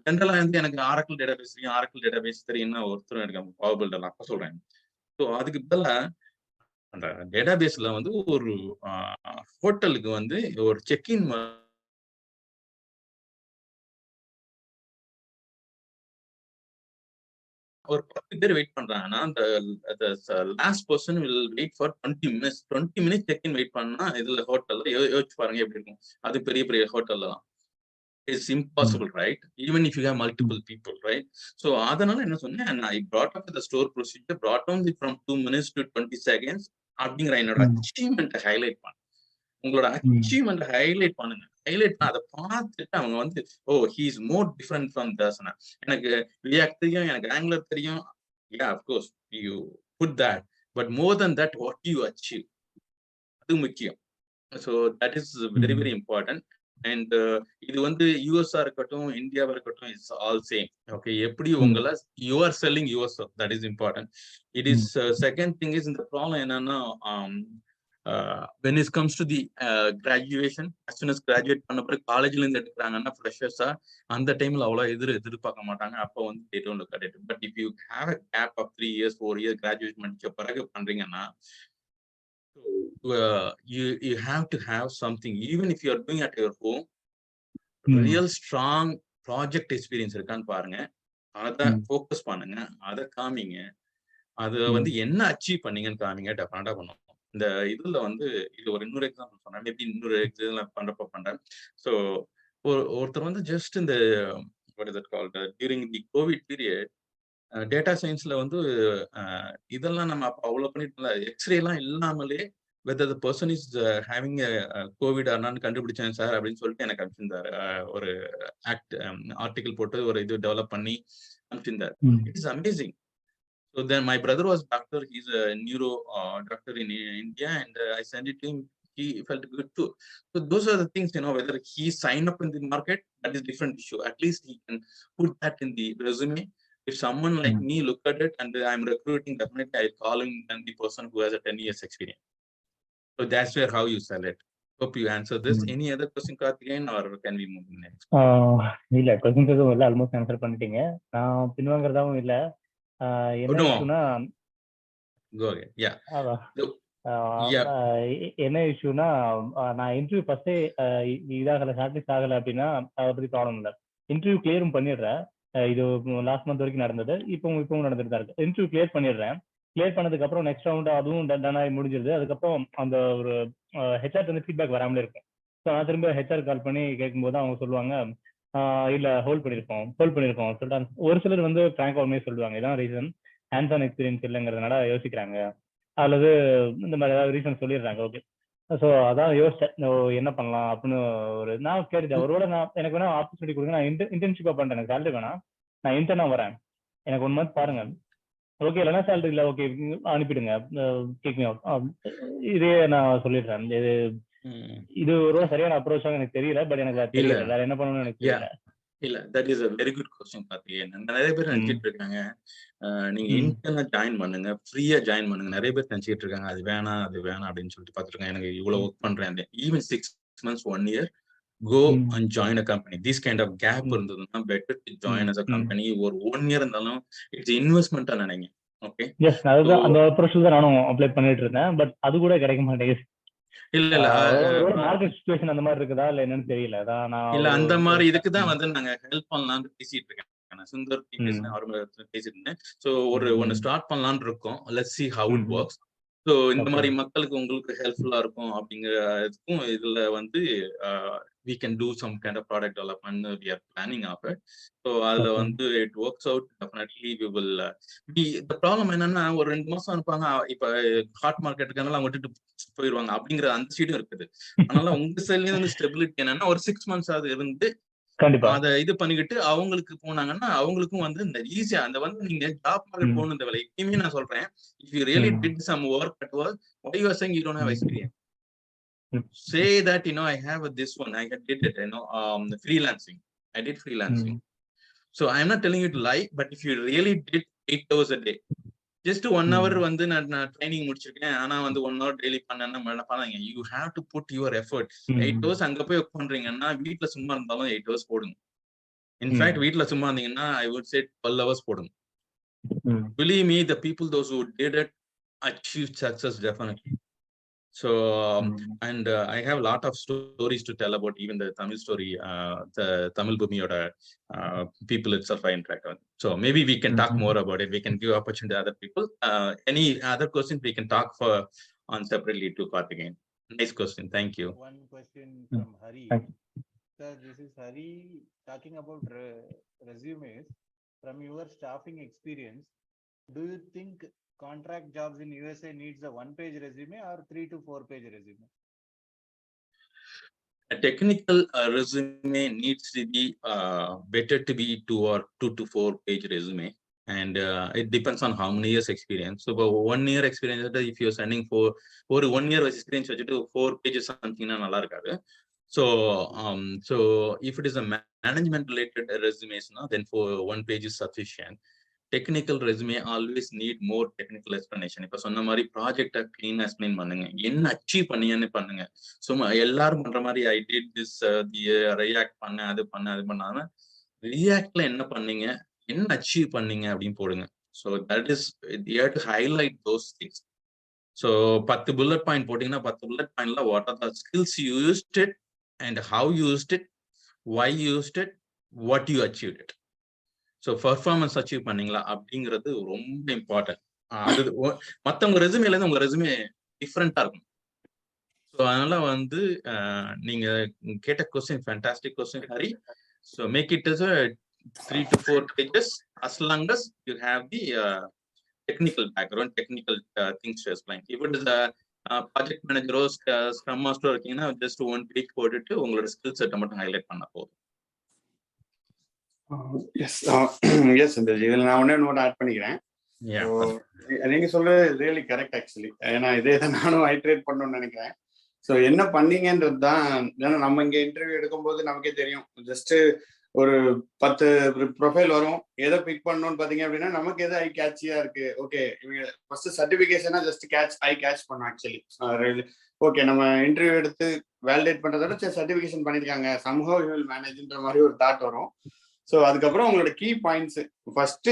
ஜென்ரலா வந்து எனக்கு ஆரக்கிள் டேட்டாபேஸ் தெரியும்னா ஒருத்தரும் எனக்கு பவர் பில்டர் அப்ப சொல்றேன். ஸோ அதுக்கு பதிலா அந்த டேட்டாபேஸ்ல வந்து ஒரு ஹோட்டலுக்கு வந்து ஒரு செக்இன் ஒரு 10 பேர் வெயிட் பண்றாங்கன்னா, அந்த last person will wait for 20 minutes. 20 minutes check in wait பண்ணா இதுல ஹோட்டல்ல யோசிச்சு பாருங்க எப்படி இருக்கும். அது பெரிய பெரிய ஹோட்டல்லாம் it's impossible, right? Even if you have multiple people, right? So அதனால என்ன சொன்னேன், ஐ brought up the store procedure, brought down from 2 minutes to 20 seconds அப்படிங்கிற என்னோட அச்சீவ்மெண்ட்டை ஹைலைட் பண்ணேன். உங்களோட அச்சீவ்மெண்ட் ஹைலைட் பண்ணுங்க. ஹைலைட் பண்ண அதை பார்த்துட்டு அவங்க வந்து oh he is more different from தர்சனா. எனக்கு ரியாக்ட் தெரியும், எனக்கு ஆங்குலர் தெரியும். Ya of course you put that, but more than that what you achieve, அது முக்கியம். So that is very very important. And இது வந்து யூஎஸ்ஆ இருக்கட்டும், இந்தியாவா இருக்கட்டும், இட்ஸ் ஆல் சேம். ஓகே, எப்படி உங்களை you are selling your self, that is important. It is second thing is இந்த problem என்னன்னா, when it comes to the graduation, as soon as graduate பண்ண பிறகு காலேஜ்ல இருந்து எடுக்கிறாங்கன்னா ஃப்ரெஷர்ஸா, அந்த டைம்ல அவ்வளவு எதிர்பார்க்க மாட்டாங்க. அப்போ வந்து they don't look at it. But if you have a gap of 3 years 4 years graduation முடிச்ச பிறகு பண்றீங்கன்னா, you have to have something. Even if you are doing at your home, real strong project experience இருக்கான்னு பாருங்க, அதை focus பண்ணுங்க, அதை காமிங்க. அது வந்து என்ன அச்சீவ் பண்ணீங்கன்னு காமிங்க, டெஃபினட்டா பண்ணுவோம். இந்த இதுல வந்து இது ஒரு இன்னொரு எக்ஸாம்பிள் சொன்னேன், மேபி இன்னொரு எக்ஸாம்பிள் பண்றப்ப பண்றேன். ஸோ ஒருத்தர் வந்து ஜஸ்ட் இந்த what is it called during the Covid period, data சயின்ஸ்ல வந்து இதெல்லாம் நம்ம அப்போ அவ்வளோ பண்ணிட்டு எக்ஸ்ரே எல்லாம் இல்லாமலே whether the person is having COVID ஆனான்னு கண்டுபிடிச்சேன் சார் அப்படின்னு சொல்லிட்டு எனக்கு அனுப்பிச்சிருந்தாரு. ஒரு ஆர்டிகிள் போட்டு ஒரு இது டெவலப் பண்ணி அனுப்பிச்சிருந்தாரு. It is amazing. So then my brother was doctor. He's a neuro doctor in India, and I sent it to him. He felt good too. So those are the things, whether he signed up in the market, that is different issue. At least he can put that in the resume. If someone like me look at it and I'm recruiting, definitely I'll call him and the person who has a 10 years experience. So that's where how you sell it. Hope you answer this. Any other question, Karthikeyan, or can we move next? இல்ல, questions எதுவும் இல்லை, almost answer பண்ணிட்டீங்க. நான் பின்வாங்கிறதாவும் இல்லை. என்ன இஷ்யூனா, நான் interview ஃபர்ஸ்டே இதாகல shortlist ஆகலை அப்படின்னா அதை பத்தி ப்ராப்ளம் இல்லை. இன்டர்வியூ கிளியரும் பண்ணிடுறேன். இது லாஸ்ட் மந்த் வரைக்கும் நடந்தது, இப்பவும் நடந்துட்டு தான் இருக்கு. இன்டர்வியூ கிளியர் பண்ணிடுறேன். கிளியர் பண்ணதுக்கு அப்புறம் நெக்ஸ்ட் ரவுண்ட் அதுவும் டன் ஆகி முடிஞ்சிருது. அதுக்கப்புறம் அந்த ஒரு ஹெச்ஆர் வந்து ஃபீட்பேக் வராமலே இருக்கும். ஸோ நான் திரும்ப ஹெச்ஆர் கால் பண்ணி கேட்கும்போது அவங்க சொல்லுவாங்க, இல்ல ஹோல்ட் பண்ணிருக்கோம் சொல்லிட்டு. ஒரு சிலர் வந்து ஃப்ராங்க் உண்மையே சொல்லுவாங்க, இதான் ரீசன், ஹேண்ட்ஸ் ஆன் எக்ஸ்பீரியன்ஸ் இல்லைங்கிறதுனால யோசிக்கிறாங்க, அல்லது இந்த மாதிரி ஏதாவது ரீசன் சொல்லிடுறாங்க. ஓகே, ஸோ அதான் யோசிச்சேன் என்ன பண்ணலாம் அப்படின்னு. நான் கேட்டுட்டேன், ஒருவேளை எனக்கு வேணா ஆப்பர்ச்சுனிட்டி கொடுங்க, நான் இன்டர்ன்ஷிப்பா பண்றேன், எனக்கு சேலரி வேணாம், நான் இன்டர்னா வரேன், எனக்கு 1 மந்த் பாருங்க, ஓகே இல்லைன்னா சேலரி இல்லை, ஓகே அனுப்பிடுங்க, கேக் மீ அவுட், இதே நான் சொல்லிடுறேன். இது ஒரு சரியான அப்ரோச் எனக்கு தெரியல, பட் எனக்கு தெரியல வேற என்ன பண்ணணும்னு எனக்கு தெரியல. இல்ல, that is a very good question Karthikeyan. நிறைய பேர் நினைச்சிட்டு இருக்காங்க நீங்க இன்டர்னா ஜாயின் பண்ணுங்க, ஃப்ரீயா ஜாயின் பண்ணுங்க. நிறைய பேர் நினைச்சிட்டு இருக்காங்க அது வேணாம் அப்படின்னு சொல்லிட்டு பார்த்துட்டு இருக்காங்க. எனக்கு இவ்வளவு ஒர்க் பண்றேன், even 6 months 1 year, go and join a company. This kind of gap இருந்ததுன்னா better to join as a company. ஒரு 1 year இருந்தாலும் இட்ஸ் இன்வெஸ்ட்மெண்டா நினைங்க. ஓகே, எஸ், அதுதான் அந்த அப்ரோச் தான் நானும் அப்ளை பண்ணிட்டு இருக்கேன், பட் அது கூட கிடைக்க மாட்டேங்குது. இல்ல மார்க்கெட் சிச்சுவேஷன் அந்த மாதிரி இருக்குதா இல்ல என்னன்னு தெரியல. இல்ல அந்த மாதிரி இதுக்கு தான் வந்து நாங்க ஹெல்ப் பண்ணலாம்னு பேசிட்டு இருக்கேன். சுந்தர் பேசிட்டு இருந்தேன். சோ ஒன்னு ஸ்டார்ட் பண்ணலாம்னு இருக்கோம். Let's see how it works. So இந்த மாதிரி மக்களுக்கு உங்களுக்கு ஹெல்ப்ஃபுல்லா இருக்கும் அப்படிங்கிறதுக்கும் இதுல வந்து we can do some kind of product development. We are planning of it. So அதுல வந்து it works out, definitely we will be. The problem என்னன்னா, ஒரு 2 மாசம் இருப்பாங்க, இப்ப ஹாட் மார்க்கெட்டுக்கான அவங்க விட்டுட்டு போயிடுவாங்க அப்படிங்கிற அந்த சீடும் இருக்குது. அதனால உங்க சைட்லயும் வந்து ஸ்டெபிலிட்டி என்னன்னா ஒரு 6 months அது இருந்து கண்டிப்பா. அதை இது பண்ணிக்கிட்டு அவங்களுக்கு போனாங்கன்னா அவங்களுக்கும் வந்து இந்த ஈஸியா அந்த வந்து நீங்க ஜாப் மார்க்கெட் போகணும் தேவை. எப்பயுமே நான் சொல்றேன், if you really did some work at work, why you are saying you don't have experience? Say that, I have this one, I did it, the freelancing. I did freelancing. So I'm not telling you to lie, but if you really did 8 hours a day, just 1 hour வந்து நான் training முடிச்சிருக்கேன், ஆனா வந்து 1 hour daily பண்ணேன்னா பண்ணாங்க. You have to put your effort. 8 hours அங்க போய் work பண்றீங்கன்னா வீட்டுல சும்மா இருந்தாலும் 8 hours போடுங்க. இன்ஃபேக்ட் வீட்டுல சும்மா இருந்தீங்கன்னா ஐ வுட் சே 12 hours போடுங்க. Believe me, the people those who did it achieved success definitely. So and I have a lot of stories to tell about even the Tamil story, the Tamil Bhumi or people itself I interact with. So maybe we can talk more about it. We can give opportunity to other people. Any other questions we can talk on separately to part again. Nice question. Thank you. One question from Hari. Sir, this is Hari talking about resumes. From your staffing experience, do you think contract jobs in USA needs a 1-page resume or 3 to 4-page resume? A technical resume needs to be better to be 2 to 4 page resume, and it depends on how many years experience. So 1 year experience, if you're sending for 1 year experience 4 pages something nalla irukadu. So if it is a management related resumes, then for 1 page is sufficient. Technical resume always need more technical explanation. இப்ப சொன்ன மாதிரி ப்ராஜெக்டை கிளீனா explain பண்ணுங்க, என்ன achieve பண்ணீங்கன்னு பண்ணுங்க. சும்மா எல்லாரும் பண்ற மாதிரி ஐ டிட் திஸ் ரியாக்ட் பண்ண அது பண்ணாம ரியாக்ட்ல என்ன பண்ணீங்க, என்ன அச்சீவ் பண்ணீங்க அப்படின்னு போடுங்க. So that is you have to highlight those things. So 10 bullet point போட்டீங்கன்னா 10 புல்லட் பாயிண்ட்ல what are the skills you used it and how used it, why used it, what you achieve it. So performance achieve பண்ணீங்களா அப்படிங்கிறது ரொம்ப important. அது மற்றவங்க ரெசுமேல இருந்து உங்க ரெசுமே டிஃப்ரெண்டா இருக்கும். ஸோ அதனால வந்து நீங்க கேட்ட question fantastic question Hari. So make it as a 3 to 4 pages as long as you have the technical background, technical things to explain. If it is a project மேனேஜரோ ஸ்க்ரம் மாஸ்டரோ இருக்கீங்கன்னா ஜஸ்ட் 1 page போட்டுட்டு உங்களோட skill செட்டை மட்டும் highlight பண்ண போதும். S இதில் நான் ஒன்னே நோட் ஆட் பண்ணிக்கிறேன். நீங்க சொல்றது ரியலி கரெக்ட் ஆக்சுவலி. ஏன்னா இதே தான் நானும் ஐட்ரேட் பண்ணணும்னு நினைக்கிறேன். ஸோ என்ன பண்ணீங்கன்றது தான். ஏன்னா நம்ம இங்கே இன்டர்வியூ எடுக்கும்போது நமக்கே தெரியும், ஜஸ்ட் ஒரு 10 ப்ரொஃபைல் வரும், எதை பிக் பண்ணணும்னு பார்த்தீங்க அப்படின்னா நமக்கு எது ஐ கேட்சியா இருக்கு. ஓகே, இவங்க ஃபர்ஸ்ட் சர்டிஃபிகேஷனா ஜஸ்ட் கேட்ச் பண்ணோம் ஆக்சுவலி. ஓகே, நம்ம இன்டர்வியூ எடுத்து வேலிடேட் பண்றதோட சர்டிஃபிகேஷன் பண்ணியிருக்காங்க, சம்ஹவ் யூ வில் மேனேஜ்ன்ற மாதிரி ஒரு தாட் வரும். ஸோ அதுக்கப்புறம் உங்களோட key points first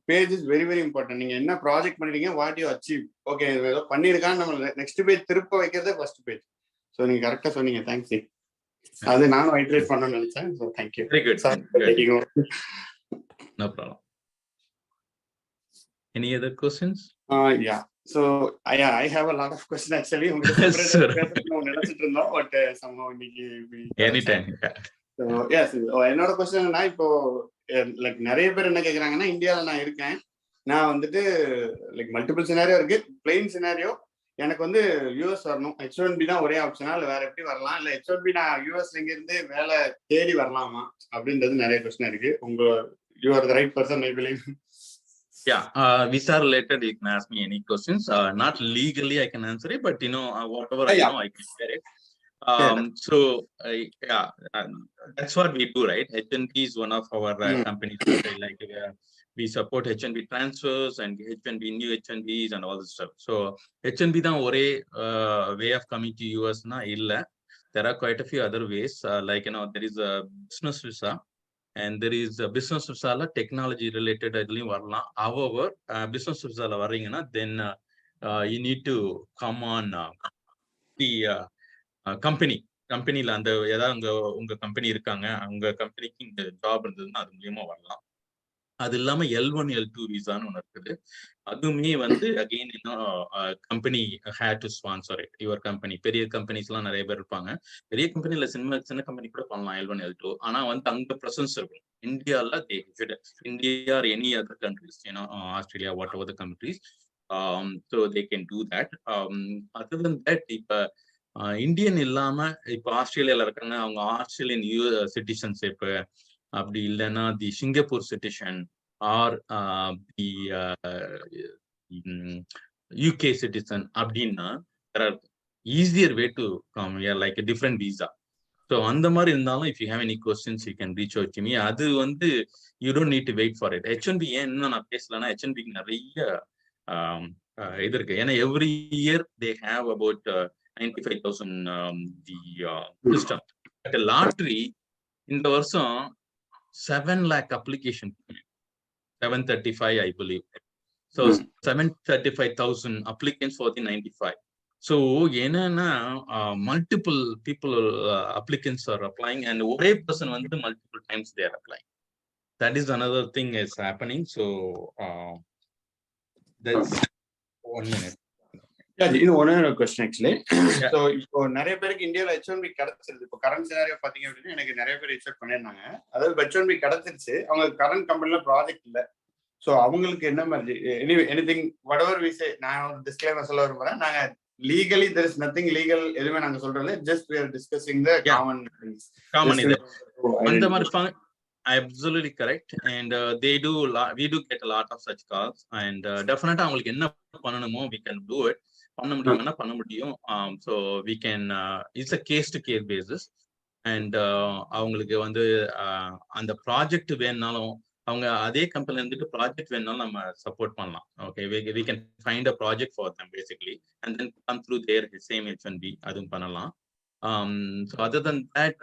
page is very very important. நீங்க என்ன ப்ராஜெக்ட் பண்ணிருக்கீங்க, வாட் யூ அச்சீவ், ஓகே ஏதோ பண்ணிருக்கான்னு நம்ம நெக்ஸ்ட் பேஜ் திருப்ப வைக்கிறதே ஃபர்ஸ்ட் பேஜ். ஸோ நீங்க கரெக்டா சொன்னீங்க, தேங்க்ஸ். அது நானும் ஹைட்ரேட் பண்ணணும்னு நினைச்சேன். So thank you. Very good. No problem. Any other questions? Yeah so I have a lot of questions actually. உங்களுக்கு நினைச்சிட்டு இருந்தோம், பட் somehow இன்னைக்கு எனி டைம். ஸோ எஸ், என்னோட கொஸ்டின் என்னன்னா, இப்போ லைக் நிறைய பேர் என்ன கேட்குறாங்கன்னா, இந்தியாவில் நான் இருக்கேன், நான் வந்துட்டு லைக் மல்டிபிள் சினாரியோ இருக்கு, பிளெயின் சினாரியோ, எனக்கு வந்து யூஎஸ் வரணும், H1B தான் ஒரே ஆப்ஷனா, இல்லை வேற எப்படி வரலாம், இல்லை H1B நான் யூஎஸ்ல இருந்து வேலை தேடி வரலாமா அப்படின்றது நிறைய கொஸ்டின் இருக்கு. You are the right person I believe. Yeah, visa related, you can ask me any questions. Not legally I can answer it, but whatever I know I can share it. So yeah, that's what we do, right? H1B is one of our companies. Like we support H1B transfers and H1B new H1Bs and all this stuff. So H1B தான் ஒரே way of coming to US na illa. There are quite a few other ways. Like there is a business visa and there is a business visa la technology related adliyum varala. However, business visa la varingana, then you need to come on the கம்பெனில அந்த ஏதாவது உங்க company இருக்காங்க, உங்க கம்பெனிக்கு இந்த job இருந்ததுன்னா அது மூலியமா வரலாம். அது இல்லாம L1 L2 விசான்னு ஒன்று இருக்குது. அதுவுமே வந்து again company had to sponsor it, your company. பெரிய கம்பெனிஸ் எல்லாம் நிறைய பேர் இருப்பாங்க. பெரிய கம்பெனில சின்ன கம்பெனி கூட பண்ணலாம் L1 L2. ஆனா வந்து அங்க ப்ரெசன்ஸ் இருக்கும். இந்தியால India or any other countries, Australia, whatever the countries, so they can do that. Other than that, இப்ப இந்தியன் இல்லாம இப்போ ஆஸ்திரேலியால இருக்காங்க, அவங்க ஆஸ்திரேலியன் சிட்டிசன்ஷிப், அப்படி இல்லைன்னா the Singapore citizen or the UK citizen அப்படின்னா easier way to come like different visa. So அந்த மாதிரி இருந்தாலும் if you have any questions you can reach out to me. அது வந்து you don't need to wait for it. H1B ஏன் இன்னும் நான் பேசலன்னா, H1Bக்கு நிறைய இது இருக்கு. ஏன்னா every year they have about 95,000 the system. But lottery இந்த வருஷம் 7 lakh application, 735 I believe. So 735,000 applicants for the 95. So என்னன்னா multiple people applicants are applying and ஒரே person வந்து multiple times they are applying. That is another thing is happening. So that's 1 minute. இது ஒன்னே question actually. So இப்போ நிறைய பேருக்கு இந்தியாவில் H1B கிடைச்சிருது. இப்போ கரண்ட் சினாரியோ பார்த்தீங்க அப்படின்னா எனக்கு நிறைய பேர் ரிசர்ச் பண்ணியிருந்தாங்க. அதாவது H1B கிடைச்சிருச்சு, அவங்க கரண்ட் கம்பெனில ப்ராஜெக்ட் இல்லை. ஸோ அவங்களுக்கு என்ன மாதிரி எனிதிங் வடவர் விசே, நான் ஒரு டிஸ்க்ளைமர் சொல்ல விரும்புறேன். நாங்க legally there is nothing legal எதுவுமே நாங்க சொல்றது, just we are discussing the common things. அந்த மாதிரி absolutely correct. And they do we do get a lot of such calls, and definitely அவங்களுக்கு என்ன பண்ணணுமோ we can do it. பண்ண முடியும்னா பண்ண முடியும். So we can it's a case to case basis. And அவங்களுக்கு வந்து அந்த ப்ராஜெக்ட் வேணும்னாலும் அவங்க அதே கம்பெனில இருந்துட்டு ப்ராஜெக்ட் வேணும்னாலும் நம்ம சப்போர்ட் பண்ணலாம். Okay, we can find a project for them basically and then come through their same H1B. அதுவும் பண்ணலாம். So other than that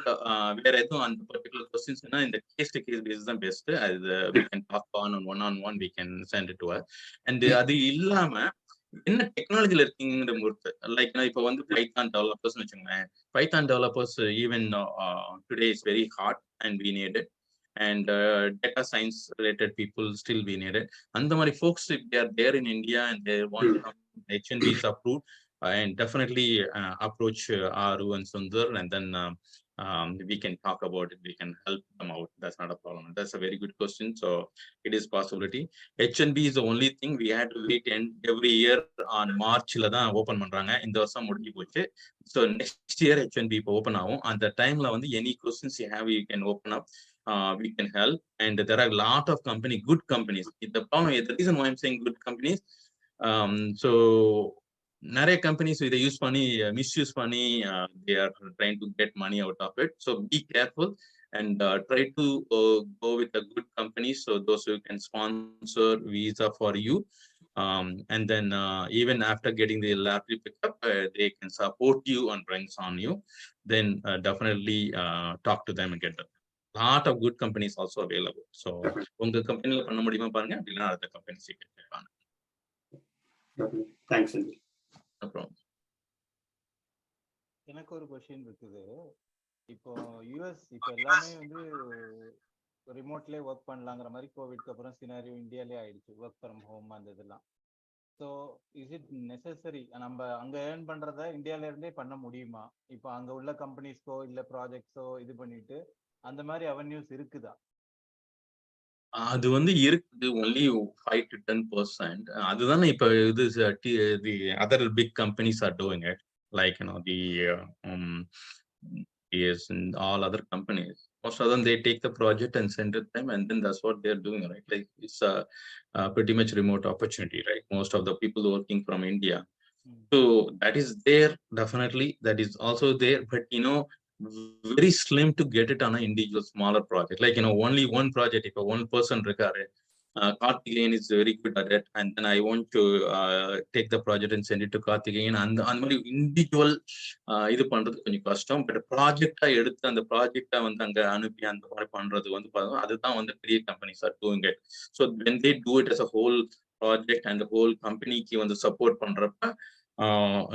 வேற எதுவும் அந்த பர்டிகுலர் கொஸ்டின்ஸ்னா இந்த கேஸ் டு கேஸ் பேஸ் தான் பெஸ்ட். அது we can talk on one we can send it to her. And அது இல்லாம என்ன டெக்னாலஜில இருக்கீங்கிற பொறுத்து, லைக் இப்போ வந்து பைத்தான் டெவலப்பர்ஸ் வச்சுக்கோங்களேன். Python developers even today is very hot and we need it. And data science related people still we need it. And the folks, if they are there in India and they want to come, H1B is approved, and definitely approach Aru and Sundar, and then we can talk about it, we can help them out. That's not a problem. That's a very good question. So it is possibility. H1B is the only thing we had to wait, and every year on March la da open பண்றாங்க. இந்த வருஷம் முடிஞ்சு போச்சு. So next year H1B open ஆகும். அந்த டைம்ல வந்து any questions you have you can open up. We can help, and there are a lot of good companies. The problem, the reason why I'm saying good companies, so நிறைய companies இதை use பண்ணி misuse பண்ணி they are trying to get money out of it. So be careful and try to go with a good company, so those who can sponsor visa for you, and then even after getting the lottery pickup, they can support you and brings on you. Then definitely talk to them and get them. Lot of good companies also available. So உங்க கம்பெனில பண்ண முடியுமா பாருங்க, அப்படினா அடுத்த company சீக்கிரம் கேட்பாங்க. Thanks. அப்புறம் எனக்கு ஒரு क्वेश्चन இருக்குது. இப்போ யுஎஸ் இப்போ எல்லாமே வந்து ரிமோட்லயே ஒர்க் பண்ணலாங்கிற மாதிரி கோவிட்க்கு அப்புறம் சினாரியோ இந்தியாலே ஆயிடுச்சு, ஒர்க் ஃப்ரம் ஹோம் அந்த இதெல்லாம். ஸோ இஸ் இட் நெசசரி நம்ம அங்கே ஏர்ன் பண்ணுறத இந்தியாவில இருந்தே பண்ண முடியுமா? இப்போ அங்கே உள்ள கம்பெனிஸ்க்கோ இல்லை ப்ராஜெக்ட்ஸோ இது பண்ணிட்டு அந்த மாதிரி அவென்யூஸ் இருக்குதா? அது வந்து இருக்குது, only 5 to 10%. அதுதானே இப்போ இது the other big companies are doing it, like the yes, and all other companies. Most of them, they take the project and send it them, and then that's what they're doing, right? Like it's a pretty much remote opportunity, right? Most of the people working from India. So that is there, definitely. That is also there, but very slim to get it on an individual smaller project. Like only one project, if one person regarde Karthikeyan is very good at it, and then I want to take the project and send it to Karthikeyan. And அந்த மாதிரி individual இது பண்றது கொஞ்சம் கஷ்டம். But ப்ராஜெக்டா எடுத்து அந்த ப்ராஜெக்டா வந்து அங்க அனுப்பி அந்த மாதிரி பண்றது வந்து பார்த்தோம், அதுதான் வந்து பெரிய companies are doing it. So when they do it as a whole project and the whole company-க்கு வந்து சப்போர்ட் பண்றப்ப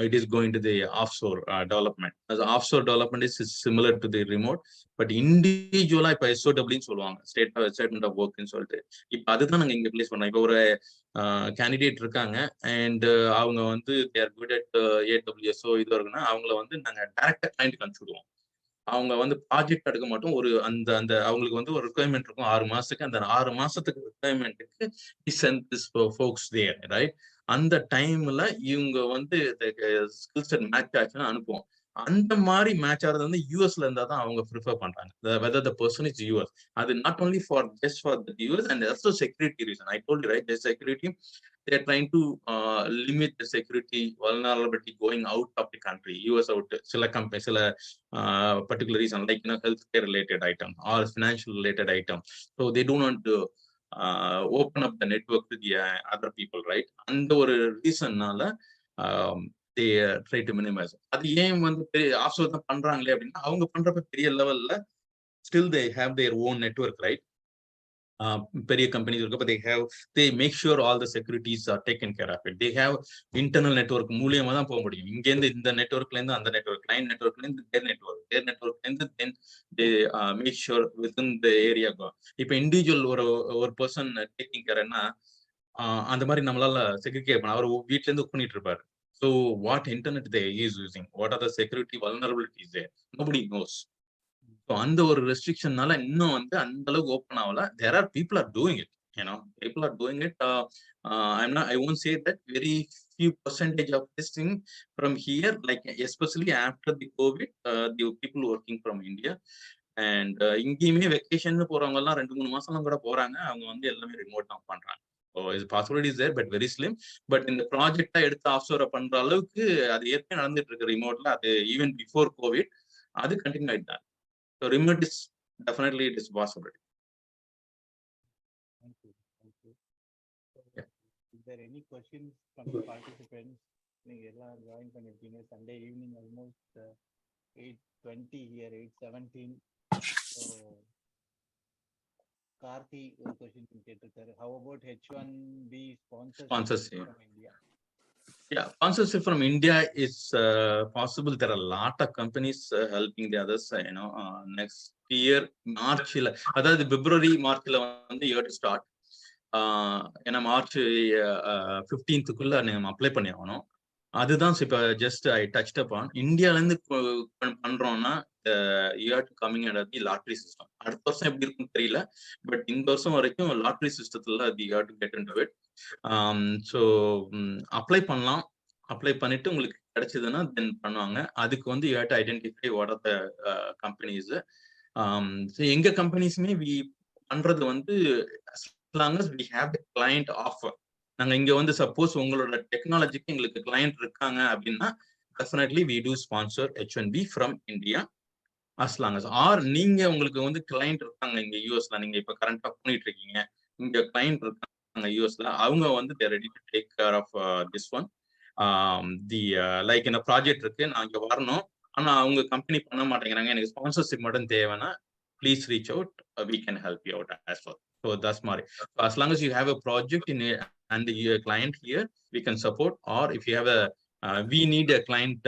it is going to the offshore development. As offshore development is similar to the remote, but individual இப்ப SOW சொல்லுவாங்க, statement of work ன்னு சொல்லிட்டு. இப்ப அதுதான் நாங்க இங்க பிளேஸ் பண்ணோம். இப்ப ஒரு கேண்டிடேட் இருக்காங்க அண்ட் அவங்க வந்து they are good at AWS இது இருக்குன்னா அவங்கள வந்து நாங்க டைரக்டா கிளைண்ட்டுக்கு அனுப்பிச்சுடுவோம். அவங்க வந்து ப்ராஜெக்ட் எடுக்க மாட்டோம். ஒரு அந்த அவங்களுக்கு வந்து ஒரு ரிக்வயர்மெண்ட் இருக்கும் 6 மாசத்துக்கு. அந்த 6 மாசத்துக்கு ரிக்வயர்மெண்ட்டுக்கு we send this folks there, right? அந்த டைம்ல இவங்க வந்து ஸ்கில் செட் மேட்ச் ஆச்சுன்னா அனுப்புவோம். அந்த மாதிரி மேட்ச் ஆகிறது வந்து யூஎஸ்ல இருந்தா தான் அவங்க ப்ரிஃபர் பண்றாங்க. Whether the person is US. அது not only for just for the US and also security reason. I told you right, the security they are trying to limit the security vulnerability going out of the country, US out. சில company, சில particular reason like healthcare related item or financial related item, so they do not open up the network to the other people, right? அந்த ஒரு ரீசன்னால they try to minimize. அது ஏன் வந்து offshore தான் பண்றாங்களே அப்படின்னா, அவங்க பண்றப்ப பெரிய லெவல்ல still they have their own network, right? பெரிய கம்பெனிஸ் இருக்கு, they make sure all the securities are taken care of it. They have internal network மூலியமா தான் போக முடியும். இங்க இருந்து இந்த நெட்வொர்க்ல இருந்து அந்த நெட்வொர்க், கிளைண்ட் நெட்வொர்க்ல இருந்து their நெட்வொர்க்ல இருந்து then they make sure within the area go. இப்போ இண்டிவிஜுவல் ஒரு பர்சன் டேக்கிங் கேர்னா அந்த மாதிரி நம்மளால செக்ரிகேட் பண்ண, அவர் வீட்ல இருந்து பண்ணிட்டு இருப்பாரு. So what internet they is using, what are the security vulnerabilities there, nobody knows. So அந்த ஒரு ரெஸ்ட்ரிக்ஷன்னால இன்னும் வந்து அந்த அளவுக்கு ஓப்பன் ஆகல. There are people are doing it, people are doing it. I won't say that very few percentage of this thing from here, like especially after the COVID, the people working from India and இங்கேயுமே vacation போறவங்க எல்லாம் 2-3 மாசம் கூட போறாங்க. அவங்க வந்து எல்லாமே remote தான் பண்றாங்க. Possibilities there, but very slim. But இந்த ப்ராஜெக்டா எடுத்து ஆஃப்ஷோர் பண்ற அளவுக்கு அது ஏற்கனவே நடந்துட்டு இருக்கு ரிமோட்ல. அது ஈவன் பிஃபோர் கோவிட் அது கண்டினியூ ஆயிட்டு தான். So remote is definitely it is possible. Thank you. Yeah. Is there any questions from the participants? நீங்க எல்லாம் ஜாயின் பண்ணிருக்கீங்க. Sunday evening almost 8:20 here, 8:17. So Karthi ஒரு क्वेश्चन கேட்டிருக்காரு. How about H1B sponsorship from India? Yeah, sponsorship from India is possible. There are a lot of companies helping the others. Next year March, அதாவது February Marchல வந்து you have to start. ஏன்னா March 15th நம்ம apply பண்ணி ஆகணும். அதுதான் இப்போ just I touched upon. இந்தியால இருந்து பண்றோம்னா you have to coming under the lottery system. அடுத்த வருஷம் எப்படி இருக்குன்னு தெரியல, பட் இந்த வருஷம் வரைக்கும் லாட்ரி சிஸ்டத்துல you have to get into it. So apply பண்ணலாம். அப்ளை பண்ணிட்டு உங்களுக்கு கிடைச்சதுன்னா தென் பண்ணுவாங்க. அதுக்கு வந்து you have to identify what are the companies. எங்க கம்பெனிஸுமே வி பண்றது வந்து as long as we have the client offer. நாங்க இங்க வந்து சப்போஸ் உங்களோட டெக்னாலஜிக்கு எங்களுக்கு கிளைண்ட் இருக்காங்க அப்படின்னா definitely we do sponsor H1B from India as long as. ஆர் நீங்க உங்களுக்கு வந்து கிளைண்ட் இருக்காங்க இங்க யூஎஸ்ல, நீங்க இப்ப கரண்டா பண்ணிட்டு இருக்கீங்க, இங்க கிளைண்ட் இருக்காங்க யூஎஸ்ல, அவங்க வந்து they are ready to take care of this one. Like இந்த ப்ராஜெக்ட் இருக்கு, நான் இங்க வரணும், ஆனா அவங்க கம்பெனி பண்ண மாட்டேங்கிறாங்க, எனக்கு ஸ்பான்சர்ஷிப் மட்டும் தேவைன்னா please reach out, we can help you out as well. So that's மாதிரி. So as long as you have a project in and the client here, we can support. Or if you have a we need a client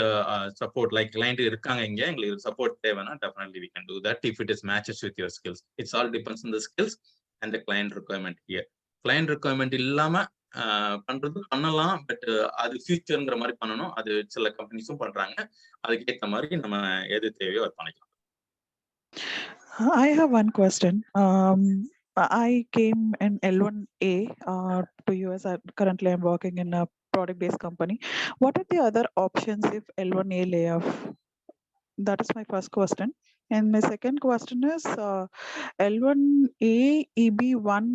support, like client irukanga inga engalukku support thevana, definitely we can do that if it is matches with your skills. It's all depends on the skills and the client requirement here. Client requirement illama பண்றது பண்ணலாம், but அது ஃபியூச்சர்ங்கிற மாதிரி பண்ணணும். அது சில கம்பெனிஸும் பண்றாங்க. அதுக்கு ஏற்ற மாதிரி நம்ம எது தேவையோ அது பண்ணிக்கலாம். I have one question. I came in L1A to US. Currently, I'm working in a product-based company. What are the other options if L1A layoff? That is my first question. And my second question is L1A EB1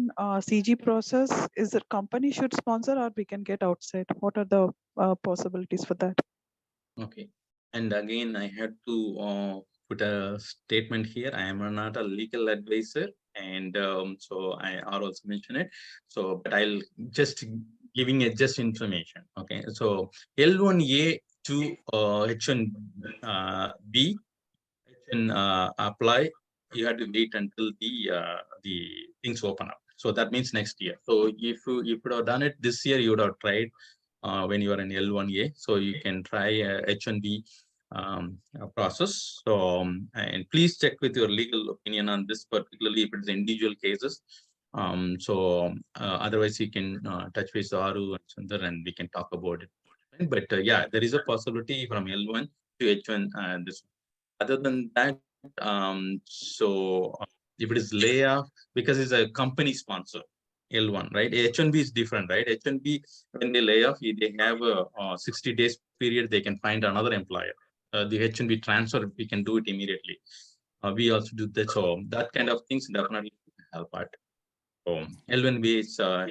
CG process. Is the company should sponsor or we can get outside? What are the possibilities for that? Okay, and again I had to put a statement here. I am not a legal advisor, and so I also mention it. So, but I'll just giving it just information. Okay, so L1A to H1B can apply. You have to wait until the things open up. So that means next year. So if you would have done it this year, you would have tried when you are in L1A. So you can try H1B process. So and please check with your legal opinion on this, particularly if it's individual cases. So otherwise you can touch base Aru and Sundar and we can talk about it. But yeah, there is a possibility from L1 to H1 this. Other than that, so if it is layoff, because it's a company sponsor, L1, right? H1B is different, right? H1B, when they lay off, they have a 60 days period, they can find another employer. the H1B transfer, we can do it immediately. We also do that. So that kind of things definitely help out. So L1B is a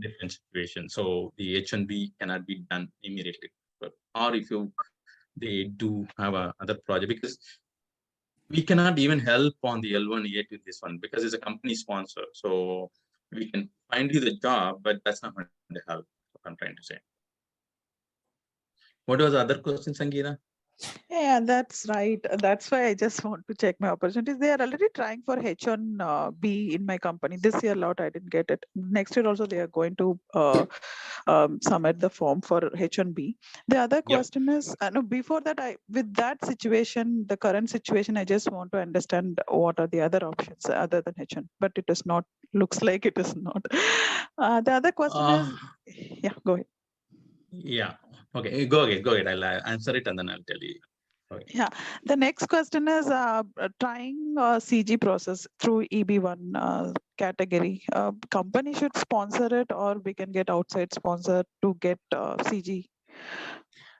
different situation. So the H1B cannot be done immediately. Or if they do have another project, because we cannot even help on the L1A to this one because it's a company sponsor. So we can find you the job, but that's not going to help. What I'm trying to say. What was the other question, Sangeeta? Yeah, that's right. That's why I just want to check my opportunities. They are already trying for H1B in my company. This year lot I didn't get it. Next year also they are going to submit the form for H1B. The other question is, no, before that, with that situation, the current situation, I just want to understand what are the other options other than H1. But it is not. Looks like it is not. The other question is, yeah, go ahead. Yeah. Okay. Go ahead. I'll answer it and then I'll tell you. Okay. Yeah. The next question is trying CG process through EB1 category. Company should sponsor it, or we can get outside sponsor to get CG.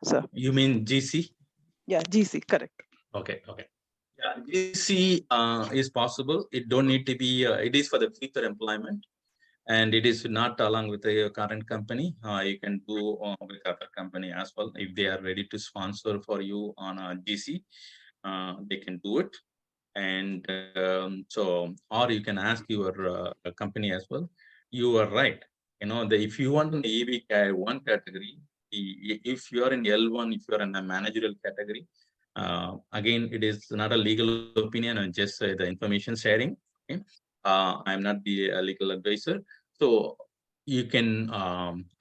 So you mean GC? Yeah, GC, correct. Okay. Yeah, GC is possible. It don't need to be. It is for the future employment. And it is not along with your current company. You can do with other company as well. If they are ready to sponsor for you on a GC, they can do it. And so, or you can ask your company as well. You are right. If you want an EB1 category, if you are in L1, if you are in a managerial category, again, it is not a legal opinion and just the information sharing. Okay? I'm not the legal advisor. So you can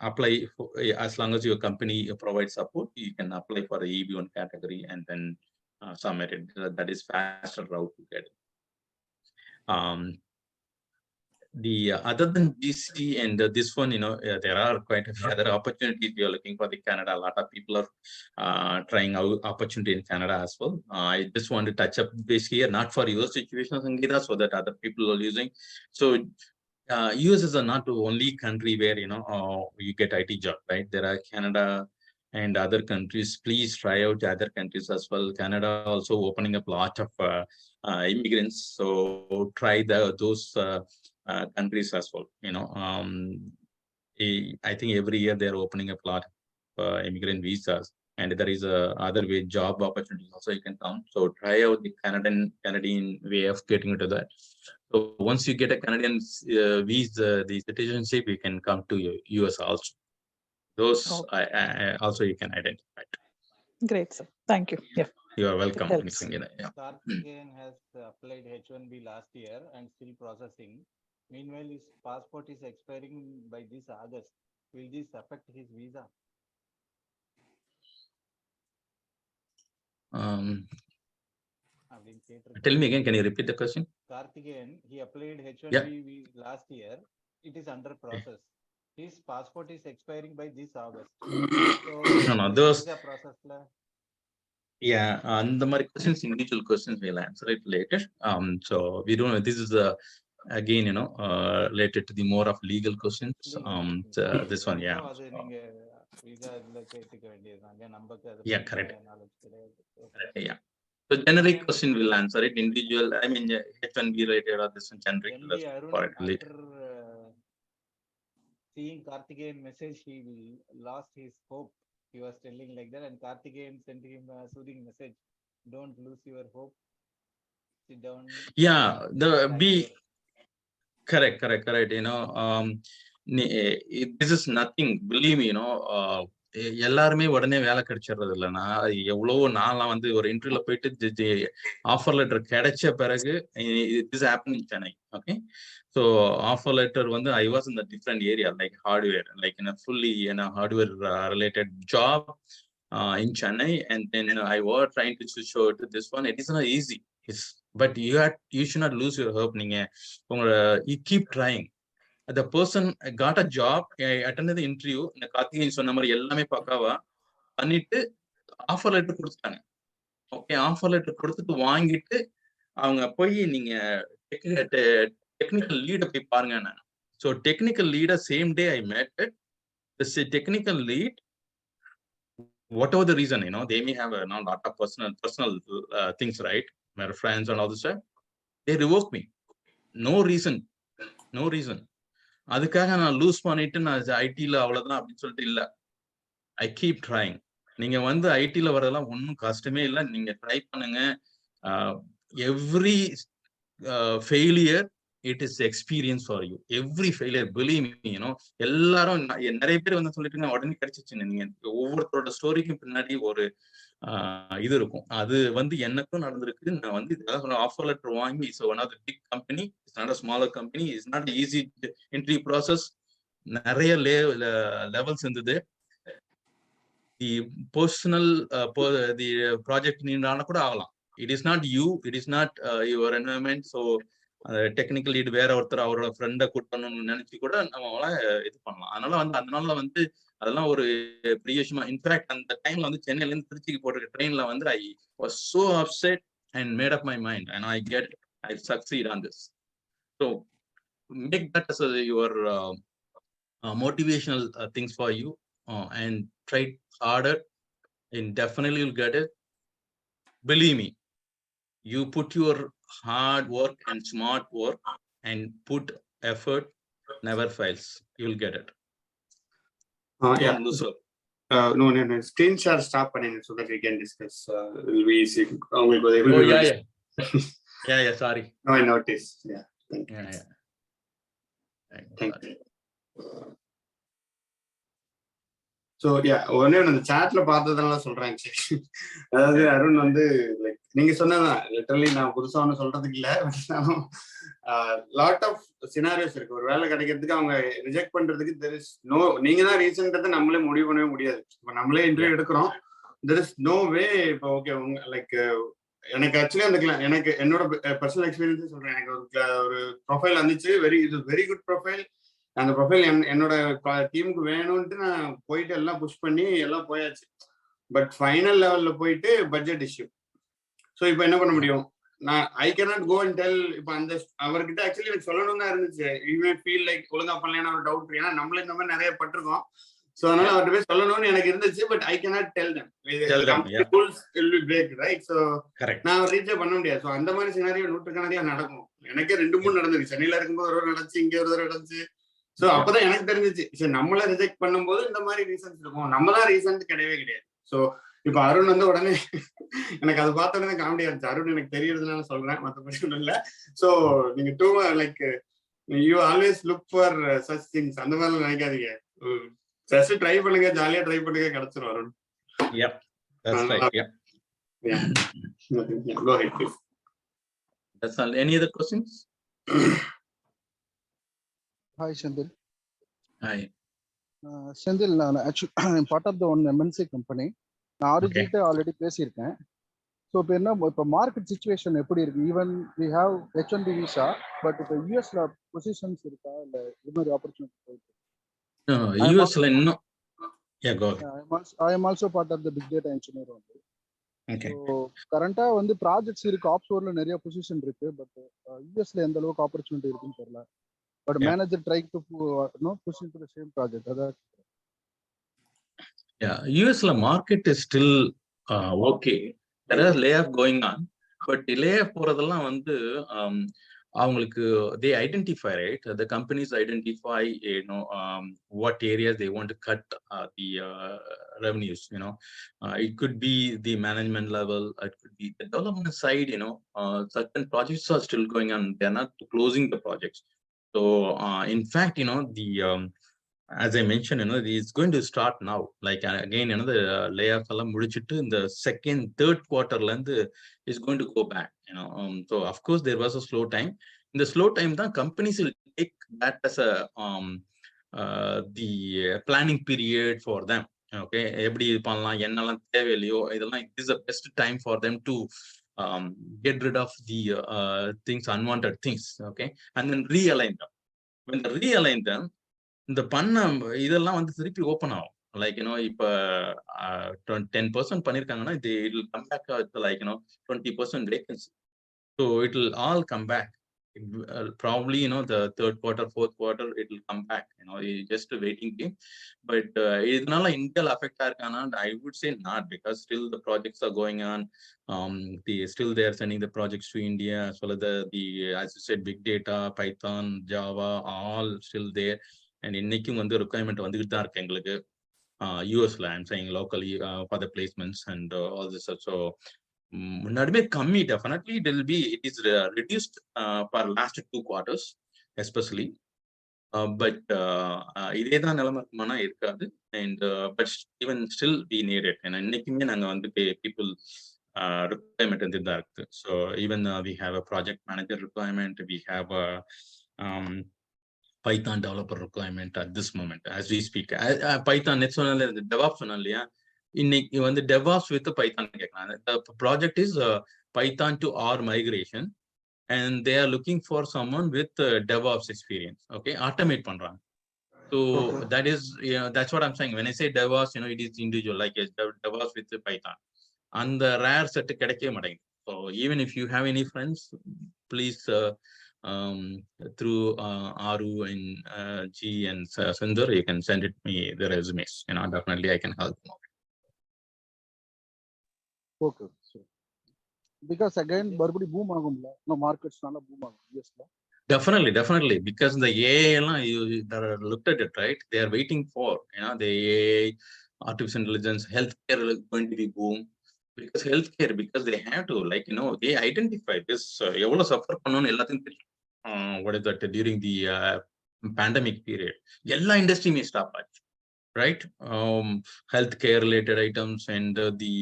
apply for, as long as your company provides support, you can apply for the EB1 category and then submit it. That is faster route to get it. The other than GC and this one, there are quite a few other opportunities we are looking for the Canada. A lot of people are trying out opportunity in Canada as well. I just want to touch up this here, not for your situation, Sangeeta, so that other people are using. So US is not the only country where you get IT job, right? There are Canada and other countries. Please try out other countries as well. Canada also opening up a lot of immigrants, so try those countries as well. I think every year they're opening up a lot of immigrant visas, and there is other way job opportunities also you can come. So try out the Canadian way of getting into that. So once you get a Canadian visa, the citizenship, you can come to US also. Those also you can identify. Great, sir. Thank you. Yeah. You are welcome. Karthikeyan has applied H1B last year and still processing. Meanwhile, his passport is expiring by this August. Will this affect his visa? Tell me again, can you repeat the question? Karthikeyan, he applied H1B last year. It is under process. His passport is expiring by this August. So, no, those. Process Yeah, and the questions, individual questions, we'll answer it later. So we don't know. This is again, related to the more of legal questions. This one, yeah. Yeah, correct. Yeah. So generic question will answer it. Individual, I mean, H1B related or this one generic. Seeing Karthikeyan message, he lost his hope. He was telling like that, and Karthikeyan sent him a soothing message: "Don't lose your hope. Sit down." Yeah, correct. This is nothing. Believe me, எல்லாருமே உடனே வேலை கிடைச்சிடுறது இல்லைன்னா எவ்வளவோ நான்லாம் வந்து ஒரு இன்டர்வியூல போயிட்டு ஆஃபர் லெட்டர் கிடைச்ச பிறகு this happen in Chennai. Okay, so offer letter வந்து I was in the different area like hardware, like fully hardware related job in Chennai, and then I was trying to ஸ்விட்ச் over to this one. It is not easy, but you should not lose your hope. நீங்க உங்களோட you keep trying. The person got a job, I attended the interview. இந்த கார்த்திகேயன் சொன்ன மாதிரி எல்லாமே பக்காவா பண்ணிட்டு offer letter கொடுத்துட்டாங்க. ஓகே, ஆஃபர் லெட்டர் கொடுத்துட்டு வாங்கிட்டு அவங்க போய் நீங்க டெக்னிக்கல் லீடை போய் பாருங்க. நான் so technical leader same day I met it. The technical lead whatever the reason, they may have a lot of personal things, right? My friends and all this stuff. They revoke me. No reason. அதுக்காக நான் loose பண்ணிட்டு நான் ஐடில அவ்வளவுதான் அப்படின்னு சொல்லிட்டு இல்ல. I keep trying. நீங்க வந்து ஐடில வரதெல்லாம் ஒன்றும் கஷ்டமே இல்லை. நீங்க ட்ரை பண்ணுங்க. Every failure it is experience for you. Every failure believe me. எல்லாரும் நிறைய பேர் வந்து சொல்லிட்டு உடனே கிடைச்சிச்சுங்க. நீங்க ஒவ்வொருத்தரோட ஸ்டோரிக்கும் பின்னாடி ஒரு இது இருக்கும். அது வந்து எனக்கும் நடந்திருக்கு. நான் வந்து ஆஃபர் லெட்டர் வாங்கி it's one of the big company, it's not a smaller company, it's not easy entry process. நிறைய லெவல்ஸ் இருந்தது. தி பர்சனல் தி ப்ராஜெக்ட் நீண்டான கூட ஆகலாம். It is not you, it is not your environment. So technical lead வேற ஒருத்தர் அவரோட ஃப்ரெண்டை கூட்டணும்னு நினைச்சு கூட நம்ம இது பண்ணலாம். அதனால வந்து அதெல்லாம் ஒரு பெரிய விஷயமா. இன்ஃபேக்ட் அந்த டைம்ல வந்து சென்னையில இருந்து திருச்சிக்கு போட்டு ட்ரெயின்ல வந்து I was so upset and made up my mind and I succeed on this. So make that as your motivational things for you and try harder and definitely you'll get it. Believe me, you put your hard work and smart work and put effort, never fails. You'll get it. Yeah. No, screen share stop பண்ணுங்க so that we can discuss. Will be easy. Yeah, sorry. No, I noticed. Yeah, thank you. Yeah. Thank you. So உடனே அந்த சாட்ல பார்த்ததெல்லாம் சொல்றேன். அதாவது அருண் வந்து like நீங்க சொன்னதான் literally நான் புதுசா ஒன்றும் சொல்றதுக்கு இல்லை. லாட் ஆஃப் சினாரியோஸ் இருக்கு. ஒரு வேலை கிடைக்கிறதுக்கு அவங்க ரிஜெக்ட் பண்றதுக்கு தெர் இஸ் நோ, நீங்க தான் ரீசன்றதை நம்மளே முடிவு பண்ணவே முடியாது. இப்போ நம்மளே இன்டர்வியூ எடுக்கிறோம், தெர் இஸ் நோ வே. இப்போ ஓகே லைக் எனக்கு ஆக்சுவலி அந்த எனக்கு என்னோட பர்சனல் எக்ஸ்பீரியன்ஸ் சொல்றேன். எனக்கு ஒரு ப்ரொஃபைல் வந்துச்சு, வெரி குட் ப்ரொஃபைல். அந்த ப்ரொஃபைல் என்னோட டீமுக்கு வேணும்ட்டு நான் போயிட்டு எல்லாம் புஷ் பண்ணி எல்லாம் போயாச்சு. பட் ஃபைனல் லெவல்ல போயிட்டு பட்ஜெட் இஷ்யூ. ஸோ இப்போ என்ன பண்ண முடியும்? நான் I cannot go and tell. இப்போ அந்த அவர்கிட்ட ஆக்சுவலி எனக்கு சொல்லணும் தான் இருந்துச்சு. யூ ஃபீல் லைக் ஒழுங்கா பண்ணலன்னு ஒரு டவுட். ஏன்னா நம்மளே இந்த மாதிரி நிறைய பட்டிருக்கோம். ஸோ அதனால அவர்கிட்ட போய் சொல்லணும்னு எனக்கு இருந்துச்சு. But I cannot tell them. Rules will be break, right? So நான் ரீச்சே பண்ண முடியாது. ஸோ அந்த மாதிரி சினாரியோ நூற்றுக்கணக்கில் நடக்கும். எனக்கே 2-3 நடந்திருக்கு. சென்னையில இருக்கும்போது ஒரு நடந்துச்சு, இங்கே ஒரு தடவை நடந்துச்சு. ஸோ அப்பதான் எனக்கு தெரிஞ்சிச்சு, சரி நம்மள ரிஜெக்ட் பண்ணும்போது இந்த மாதிரி ரீசன்ஸ் இருக்கும், நம்ம தான் ரீசன் கிடையவே கிடையாது. ஸோ இப்போ அருண் வந்து உடனே எனக்கு அதை பார்த்த உடனே காமெடியா இருந்துச்சு. அருண் எனக்கு தெரியறதுனால சொல்றேன், மற்றபடி ஒன்றும் இல்லை. ஸோ நீங்க do like you always look for such things. அந்த மாதிரி நினைக்காதீங்க. ஜஸ்ட் ட்ரை பண்ணுங்க, ஜாலியா ட்ரை பண்ணுங்க, கிடைச்சிரும் Arun. Go ahead, please. That's all. Any other questions? Hi, Shandil. Hi. Shandil, I'm part of the one MNC company. நான் ஆரிஜின்ட்ட already பேசியிருக்கேன். So இப்போ என்ன, இப்போ மார்க்கெட் சிச்சுவேஷன் எப்படி இருக்கு? Even we have H1B visa, but இப்போ யூஎஸ்ல பொசிஷன்ஸ் இருக்கா இல்லை இது மாதிரி ஆப்பர்ச்சுனிட்டி போயிட்டு? யூஎஸ்ல இன்னும் I am also part of the big data engineer வந்து. ஸோ கரண்டா வந்து ப்ராஜெக்ட்ஸ் இருக்கு, ஆப்ஷோர்ல நிறைய பொசிஷன் இருக்கு. பட் யூஎஸ்ல எந்த அளவுக்கு ஆப்பர்ச்சுனிட்டி இருக்குன்னு தெரியல. But manager trying to push into the same project. US market is still okay. There is layoff going on, but layoff போறதெல்லாம் வந்து அவங்களுக்கு they identify, right? The companies identify, what areas they want to cut the revenues. It could be the management level, it could be the development side. Certain projects are still going on. They are not closing the projects. So in fact, the as I mentioned, it's going to start now. Like again, the layoffs alla mudichittu in the second, third quarter land is going to go back. So of course there was a slow time. In the slow time, the companies will take that as a the planning period for them. Okay, eppadi pannalam ennalam thevaiyo idella, it is the best time for them to get rid of the things, unwanted things. Okay, and then realign them. When they realign them, இந்த பண்ண இதெல்லாம் வந்து திருப்பி open ஆகும். Like இப்போ 10% பண்ணிருக்காங்கன்னா it will come back like 20% vacancy. So it will all come back. probably, the third quarter, fourth quarter, it will come back. It's just a waiting game. But it's not like Intel affect I would say not, because still the projects are going on. Still they are sending the projects to India, as well as the as you said, big data, Python, Java, all still there. And இன்னைக்கும் வந்து requirement வந்துகிட்டு தான் இருக்கு எங்களுக்கு. USல I'm saying locally for the placements and all this. So முன்னாடிமே கம்மி, definitely it is reduced for last 2 quarters especially. But இதே தான் நிலைமை இருக்காது. And but even still we need it. ஏன்னா இன்னைக்குமே நாங்க வந்து people requirement வந்துட்டு தான் இருக்கு. So even we have a project manager requirement, we have a Python developer requirement at this moment as we speak. Python next one DevOps சொன்னோம் இல்லையா, இன்னைக்கு வந்து DevOps with Python கேட்கலாம். The project is Python to R migration, and they are looking for someone with DevOps experience. Okay, automate பண்றாங்க. So that is, that's what I'm saying. When I say DevOps, it is individual, like DevOps with Python. And the rare set கிடைக்கவே மாட்டேங்குது. So even if you have any friends, please through Aru and G and Sundar, you can send it me the resumes. Definitely I can help them. Okay, sure. Because again, barbadi boom agumla, no markets nalla boom agum. Yes, Definitely, because the AI you looked at it, right? They are waiting for the AI, artificial intelligence, healthcare is going to be boom. Because healthcare, because they have to, they identify this எவ்வளவு suffer பண்ணனும் எல்லாத்தையும் தெரியும். What is that, during the pandemic period, எல்லா இண்டஸ்ட்ரியுமே stop ஆச்சு, right? Healthcare related items and the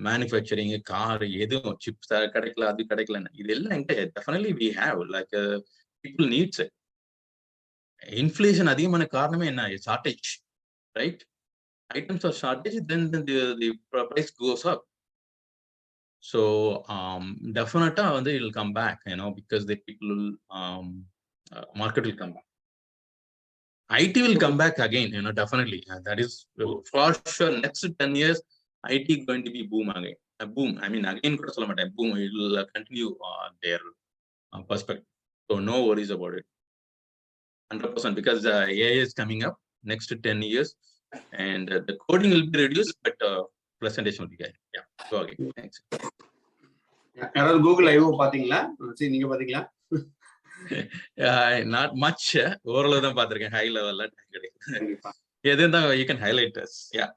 manufacturing, car, எதுவும் chips கிடைக்கல, அது கிடைக்கல, இதெல்லாம் definitely we have, like people needs it. Inflation அதிகமான காரணமே என்ன? Shortage, right? Items are shortage, then the price goes up. So definitely it will come back, because the people will market will come back. IT will come back again, definitely. That is for sure. Next 10 years, IT is going to be boom again. Boom. I mean, again, boom. It will continue their perspective. So no worries about it. 100%, because the AI is coming up next 10 years, and the coding will be reduced, but presentation will be good. Yeah. Go again. Thanks. யாராவது Google IO பாத்தீங்களா? சரி, நீங்க பாத்தீங்களா? Not much. ஓரளவு தான் பாத்திருக்கேன், high லெவல்ல கிடையாது. எதுவும் தான் you can highlight us. Yeah.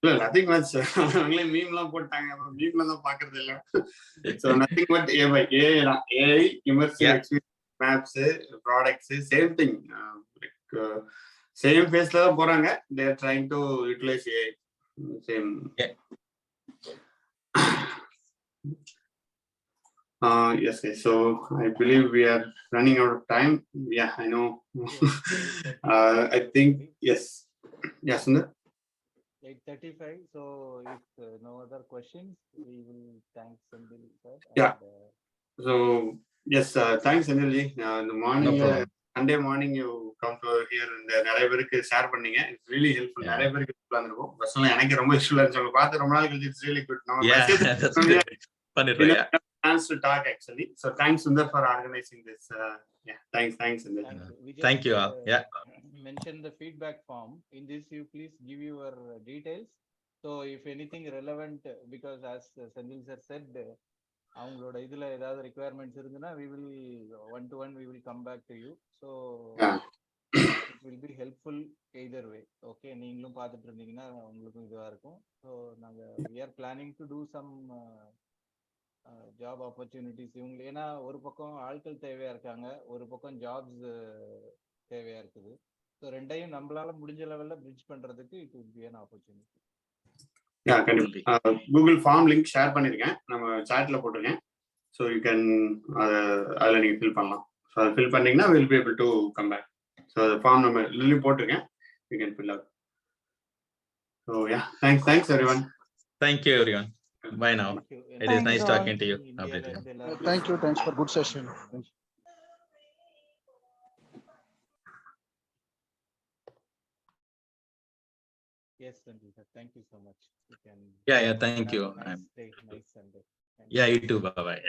இல்ல, nothing much. அவங்களே மீம்லாம் போட்டாங்க, மீம்ல தான் பாக்குறது இல்ல. So nothing but AI, immersive experience, maps, products, same thing. Same phase-ல தான் போறாங்க. They are trying to utilize AI. Same. Yeah. Yes, so I believe we are running out of time. Yeah, I know. I think, yes, Sundar? 8:35. So if no other questions, we will thank Sundar sir. Yeah. So yes, thanks Sundar-ji. In the morning, Sunday morning, you come to here and நிறைய பேருக்கு share பண்ணீங்க. It's really helpful. நிறைய பேருக்கு யூஸ்ஃபுல்லா இருக்கும். பர்சனலா எனக்கு ரொம்ப யூஸ்ஃபுல்லா இருந்துச்சு. பார்த்து ரொம்ப நாள் கழிச்சு, it's really good. Chance to talk actually. So thanks Sundar for organizing this. Thanks Sundar. Thank you all. Yeah. Mention the feedback form. In this, you please give your details. So if anything relevant, because as Sandil sir said, அவங்களோட இதுல ஏதாவது requirements இருந்துனா we will one to one we will come back to you. So it will be helpful either way. Okay, நீங்களும் பார்த்துட்டு இருந்தீங்கன்னா உங்களுக்கும் இதுவா இருக்கும். So நாங்க we are planning to do some job opportunities. இவங்க ஏன்னா ஒரு பக்கம் ஆட்கள் தேவையா இருக்காங்க, ஒரு பக்கம் ஜாப்ஸ் தேவையா இருக்குது. ஸோ ரெண்டையும் நம்மளால முடிஞ்ச லெவல்ல பிரிட்ஜ் பண்றதுக்கு it would be an opportunity. Google form link share பண்ணிருக்கேன், நம்ம சாட்ல போட்டிருக்கேன். ஸோ யூ கேன் அதில் நீங்கள் ஃபில் பண்ணலாம். ஸோ அதை ஃபில் பண்ணீங்கன்னா will be able to come back. So அந்த ஃபார்ம் நம்ம லிங்க் போட்டிருக்கேன், you can fill out. So thanks everyone. Thank you everyone. Bye now. It is nice talking to you. Thank you. Thanks for good session. Yes, Sandeep sir. Thank you so much. You can. Yeah. Thank you. Nice Sunday. Yeah, you too. Bye bye.